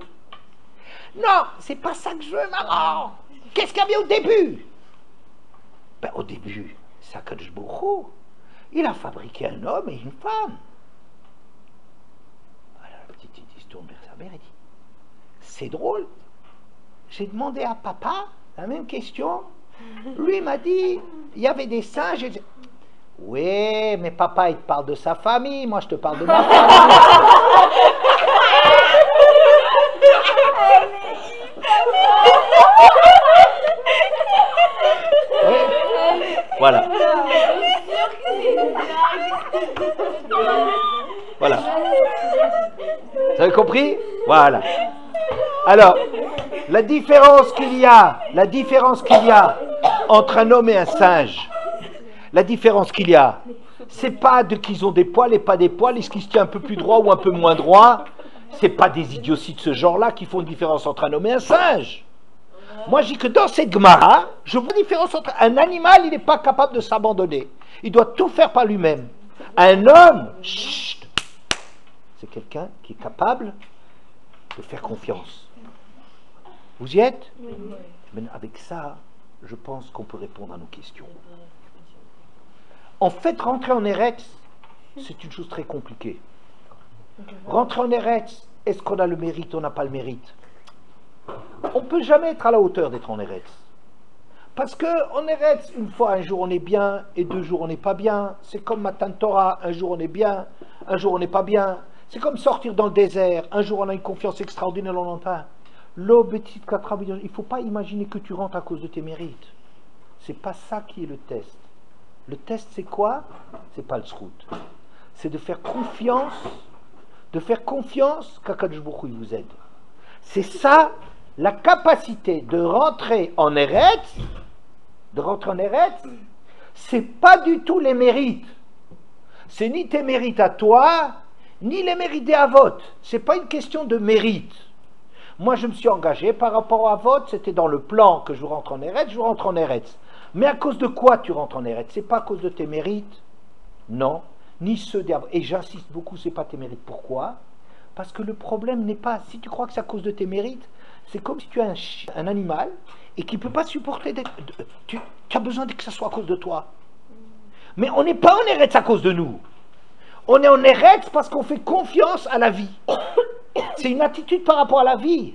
Non, c'est pas ça que je veux, maman. Qu'est-ce qu'il y avait au début? Ben, au début, c'est Akadosh Baruch Hu. Il a fabriqué un homme et une femme. Alors, la petite fille se tourne vers sa mère et dit, c'est drôle, j'ai demandé à papa la même question. Lui m'a dit, il y avait des singes. Oui, mais papa, il te parle de sa famille, moi je te parle de ma famille. Oui. Voilà. Voilà. Vous avez compris? Voilà. Alors, la différence qu'il y a entre un homme et un singe, la différence qu'il y a, c'est pas de qu'ils ont des poils et pas des poils, est-ce qu'ils se tiennent un peu plus droit ou un peu moins droit, c'est pas des idioties de ce genre-là qui font une différence entre un homme et un singe. Moi, je dis que dans cette Gemara, je vois une différence entre un animal, il n'est pas capable de s'abandonner. Il doit tout faire par lui-même. Un homme, chut, c'est quelqu'un qui est capable de faire confiance. Vous y êtes? Oui. Mais avec ça, je pense qu'on peut répondre à nos questions. En fait, rentrer en Eretz, c'est une chose très compliquée. Rentrer en Eretz, est-ce qu'on a le mérite ou on n'a pas le mérite? On ne peut jamais être à la hauteur d'être en Eretz. Parce qu'en Eretz, une fois, un jour on est bien et 2 jours on n'est pas bien. C'est comme Matan Torah, un jour on est bien, un jour on n'est pas bien. C'est comme sortir dans le désert, un jour on a une confiance extraordinaire, on l'entend. Il ne faut pas imaginer que tu rentres à cause de tes mérites. C'est pas ça qui est le test. Le test c'est quoi? C'est pas le srout. C'est de faire confiance qu'Akadosh Baruch Hu il vous aide. C'est ça, la capacité de rentrer en Eretz, c'est pas du tout les mérites. C'est ni tes mérites à toi, ni les mérites des Avot. C'est pas une question de mérite. Moi, je me suis engagé par rapport à Avot, c'était dans le plan que je rentre en Eretz, je rentre en Eretz. Mais à cause de quoi tu rentres en Eretz? C'est pas à cause de tes mérites, non, ni ceux des Avot. Et j'insiste beaucoup, c'est pas tes mérites. Pourquoi? Parce que le problème n'est pas, si tu crois que c'est à cause de tes mérites, c'est comme si tu as un animal et qui ne peut pas supporter d'être... Tu as besoin que ça soit à cause de toi. Mais on n'est pas en Eretz à cause de nous. On est en Eretz parce qu'on fait confiance à la vie. C'est une attitude par rapport à la vie.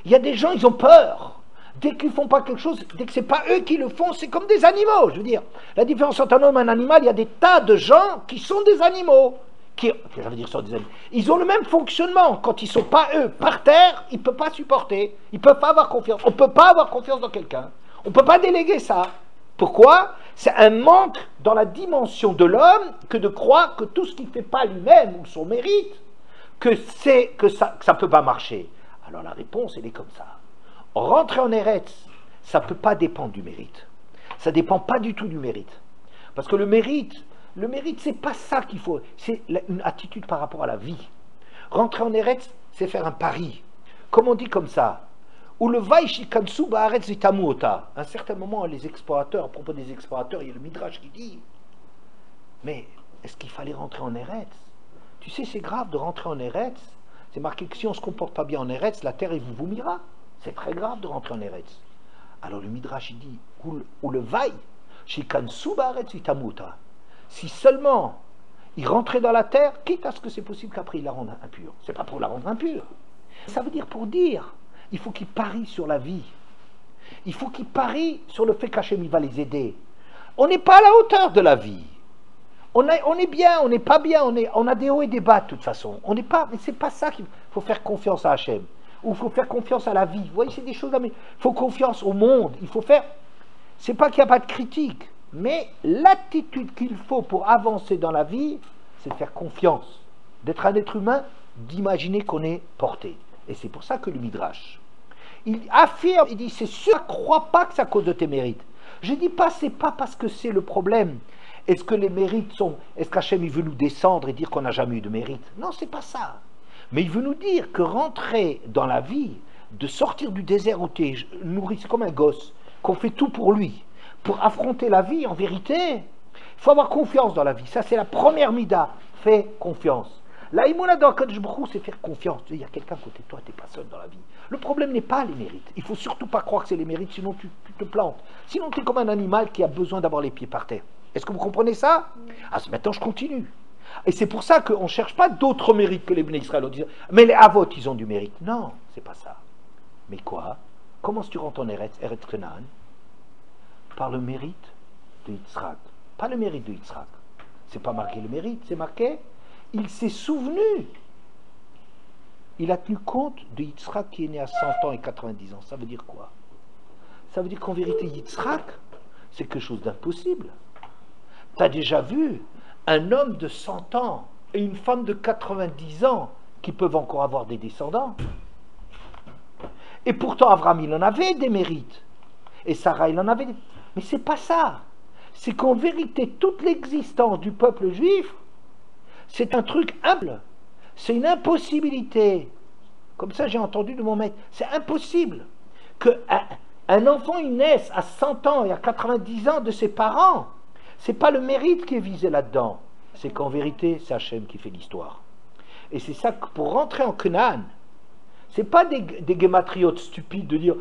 Il y a des gens, ils ont peur. Dès qu'ils ne font pas quelque chose, dès que ce n'est pas eux qui le font, c'est comme des animaux. Je veux dire, la différence entre un homme et un animal, il y a des tas de gens qui sont des animaux. Ça veut dire sont des animaux. Ils ont le même fonctionnement. Quand ils ne sont pas eux par terre, ils ne peuvent pas supporter. Ils ne peuvent pas avoir confiance. On ne peut pas avoir confiance dans quelqu'un. On ne peut pas déléguer ça. Pourquoi? C'est un manque dans la dimension de l'homme que de croire que tout ce qu'il ne fait pas lui-même ou son mérite, que ça ne peut pas marcher. Alors la réponse, elle est comme ça. Rentrer en Eretz, ça ne peut pas dépendre du mérite. Ça ne dépend pas du tout du mérite. Parce que le mérite, c'est pas ça qu'il faut. C'est une attitude par rapport à la vie. Rentrer en Eretz, c'est faire un pari. Comme on dit comme ça, ou le Vaishikansu Baaretz Vitamuota. À un certain moment, les explorateurs, à propos des explorateurs, il y a le Midrash qui dit, mais est-ce qu'il fallait rentrer en Eretz? Tu sais, c'est grave de rentrer en Eretz. C'est marqué que si on ne se comporte pas bien en Eretz, la terre, elle vous vomira. C'est très grave de rentrer en Eretz. Alors le Midrash, il dit, ou le Vaishikansu Baaretz Vitamuota. Si seulement il rentrait dans la terre, quitte à ce que c'est possible qu'après il la rende impure. C'est pas pour la rendre impure. Ça veut dire pour dire, il faut qu'il parie sur la vie. Il faut qu'il parie sur le fait qu'Hachem il va les aider. On n'est pas à la hauteur de la vie. On est bien, on n'est pas bien, on a des hauts et des bas de toute façon. On n'est pas, mais c'est pas ça qu'il faut faire confiance à Hachem. Ou il faut faire confiance à la vie. Vous voyez, c'est des choses là, mais il faut confiance au monde. Il faut faire. C'est pas qu'il n'y a pas de critique. Mais l'attitude qu'il faut pour avancer dans la vie, c'est de faire confiance, d'être un être humain, d'imaginer qu'on est porté. Et c'est pour ça que le Midrash, il affirme, il dit, c'est sûr, ne crois pas que c'est à cause de tes mérites. Je ne dis pas, c'est pas parce que c'est le problème. Est-ce que les mérites sont... Est-ce qu'Hachem, il veut nous descendre et dire qu'on n'a jamais eu de mérite? Non, c'est pas ça. Mais il veut nous dire que rentrer dans la vie, de sortir du désert où tu es nourri, c'est comme un gosse, qu'on fait tout pour lui. Pour affronter la vie, en vérité, il faut avoir confiance dans la vie. Ça, c'est la première mida. Fais confiance. La imuna dans Akadosh Baruch Hu, c'est faire confiance. Il y a quelqu'un à côté de toi, tu n'es pas seul dans la vie. Le problème n'est pas les mérites. Il ne faut surtout pas croire que c'est les mérites, sinon tu te plantes. Sinon, tu es comme un animal qui a besoin d'avoir les pieds par terre. Est-ce que vous comprenez ça? Ah, maintenant, je continue. Et c'est pour ça qu'on ne cherche pas d'autres mérites que les Bnei Israël. Mais les Avot, ils ont du mérite. Non, c'est pas ça. Mais quoi? Comment tu rentres en Eretz Canaan? Par le mérite de Yitzhak. Pas le mérite de Yitzhak. C'est pas marqué le mérite, c'est marqué il s'est souvenu. Il a tenu compte de Yitzhak qui est né à 100 ans et 90 ans. Ça veut dire quoi? Ça veut dire qu'en vérité, Yitzhak, c'est quelque chose d'impossible. Tu as déjà vu un homme de 100 ans et une femme de 90 ans qui peuvent encore avoir des descendants. Et pourtant, Abraham, il en avait des mérites. Et Sarah, il en avait des... Mais c'est pas ça. C'est qu'en vérité, toute l'existence du peuple juif, c'est un truc humble. C'est une impossibilité. Comme ça, j'ai entendu de mon maître. C'est impossible qu'un enfant il naisse à 100 ans et à 90 ans de ses parents. C'est pas le mérite qui est visé là-dedans. C'est qu'en vérité, c'est Hachem qui fait l'histoire. Et c'est ça que pour rentrer en Canaan, c'est pas des gématriotes stupides de dire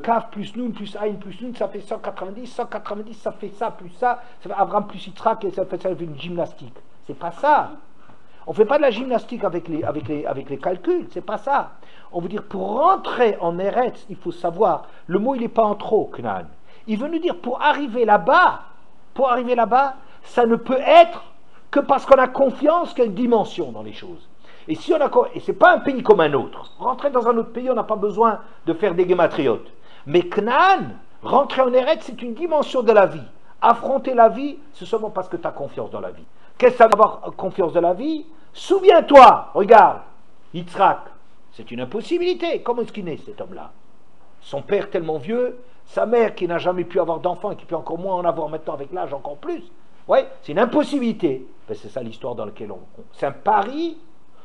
Kaf plus Nun plus Aïn plus Nun, ça fait 190, 190, ça fait ça plus ça fait Abraham plus Yitzhak, et ça fait une gymnastique. C'est pas ça. On fait pas de la gymnastique avec les calculs, c'est pas ça. On veut dire, pour rentrer en Eretz, il faut savoir, le mot il n'est pas en trop, Canaan. Il veut nous dire, pour arriver là-bas, ça ne peut être que parce qu'on a confiance qu'il y a une dimension dans les choses. Et si on a, et c'est pas un pays comme un autre. Rentrer dans un autre pays, on n'a pas besoin de faire des gématriotes. Mais Canaan, rentrer en Eretz, c'est une dimension de la vie. Affronter la vie, c'est seulement parce que tu as confiance dans la vie. Qu'est-ce que ça veut avoir confiance dans la vie? Souviens-toi, regarde, Yitzhak, c'est une impossibilité. Comment est-ce qu'il naît cet homme-là? Son père tellement vieux, sa mère qui n'a jamais pu avoir d'enfant et qui peut encore moins en avoir maintenant avec l'âge encore plus. Ouais, c'est une impossibilité. Ben, c'est ça l'histoire dans laquelle c'est un pari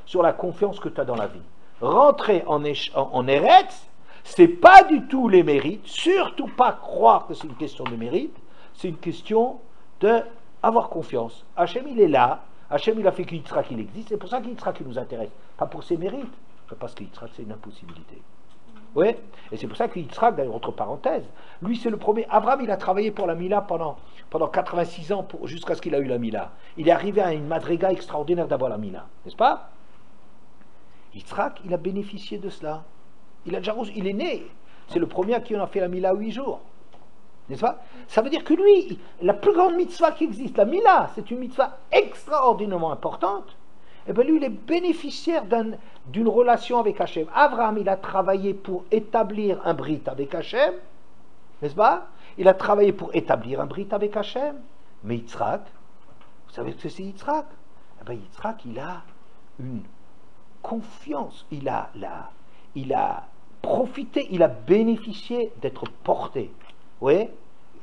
sur la confiance que tu as dans la vie. Rentrer en Eretz, c'est pas du tout les mérites, surtout pas croire que c'est une question de mérite, c'est une question d'avoir confiance. Hachem il est là, Hachem il a fait que Yitzhak il existe, c'est pour ça que Yitzhak il nous intéresse, pas pour ses mérites, parce que Yitzhak c'est une impossibilité. Oui, et c'est pour ça que Yitzhak, d'ailleurs, entre parenthèses, lui c'est le premier. Abraham il a travaillé pour la Mila pendant 86 ans jusqu'à ce qu'il a eu la Mila. Il est arrivé à une madriga extraordinaire d'avoir la Mila, n'est-ce pas? Yitzhak, il a bénéficié de cela. Il est né. C'est le premier à qui on a fait la Mila 8 jours. N'est-ce pas? Ça veut dire que lui, la plus grande mitzvah qui existe, la Mila, c'est une mitzvah extraordinairement importante. Et bien lui, il est bénéficiaire d'une relation avec Hachem. Abraham, il a travaillé pour établir un brit avec Hachem. N'est-ce pas? Il a travaillé pour établir un brit avec Hachem. Mais Yitzhak, vous savez ce que c'est Yitzhak? Eh bien Yitzhak, il a une confiance, il a profité, il a bénéficié d'être porté. Oui,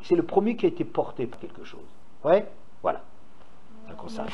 c'est le premier qui a été porté pour quelque chose. Oui, voilà. Ça concerne.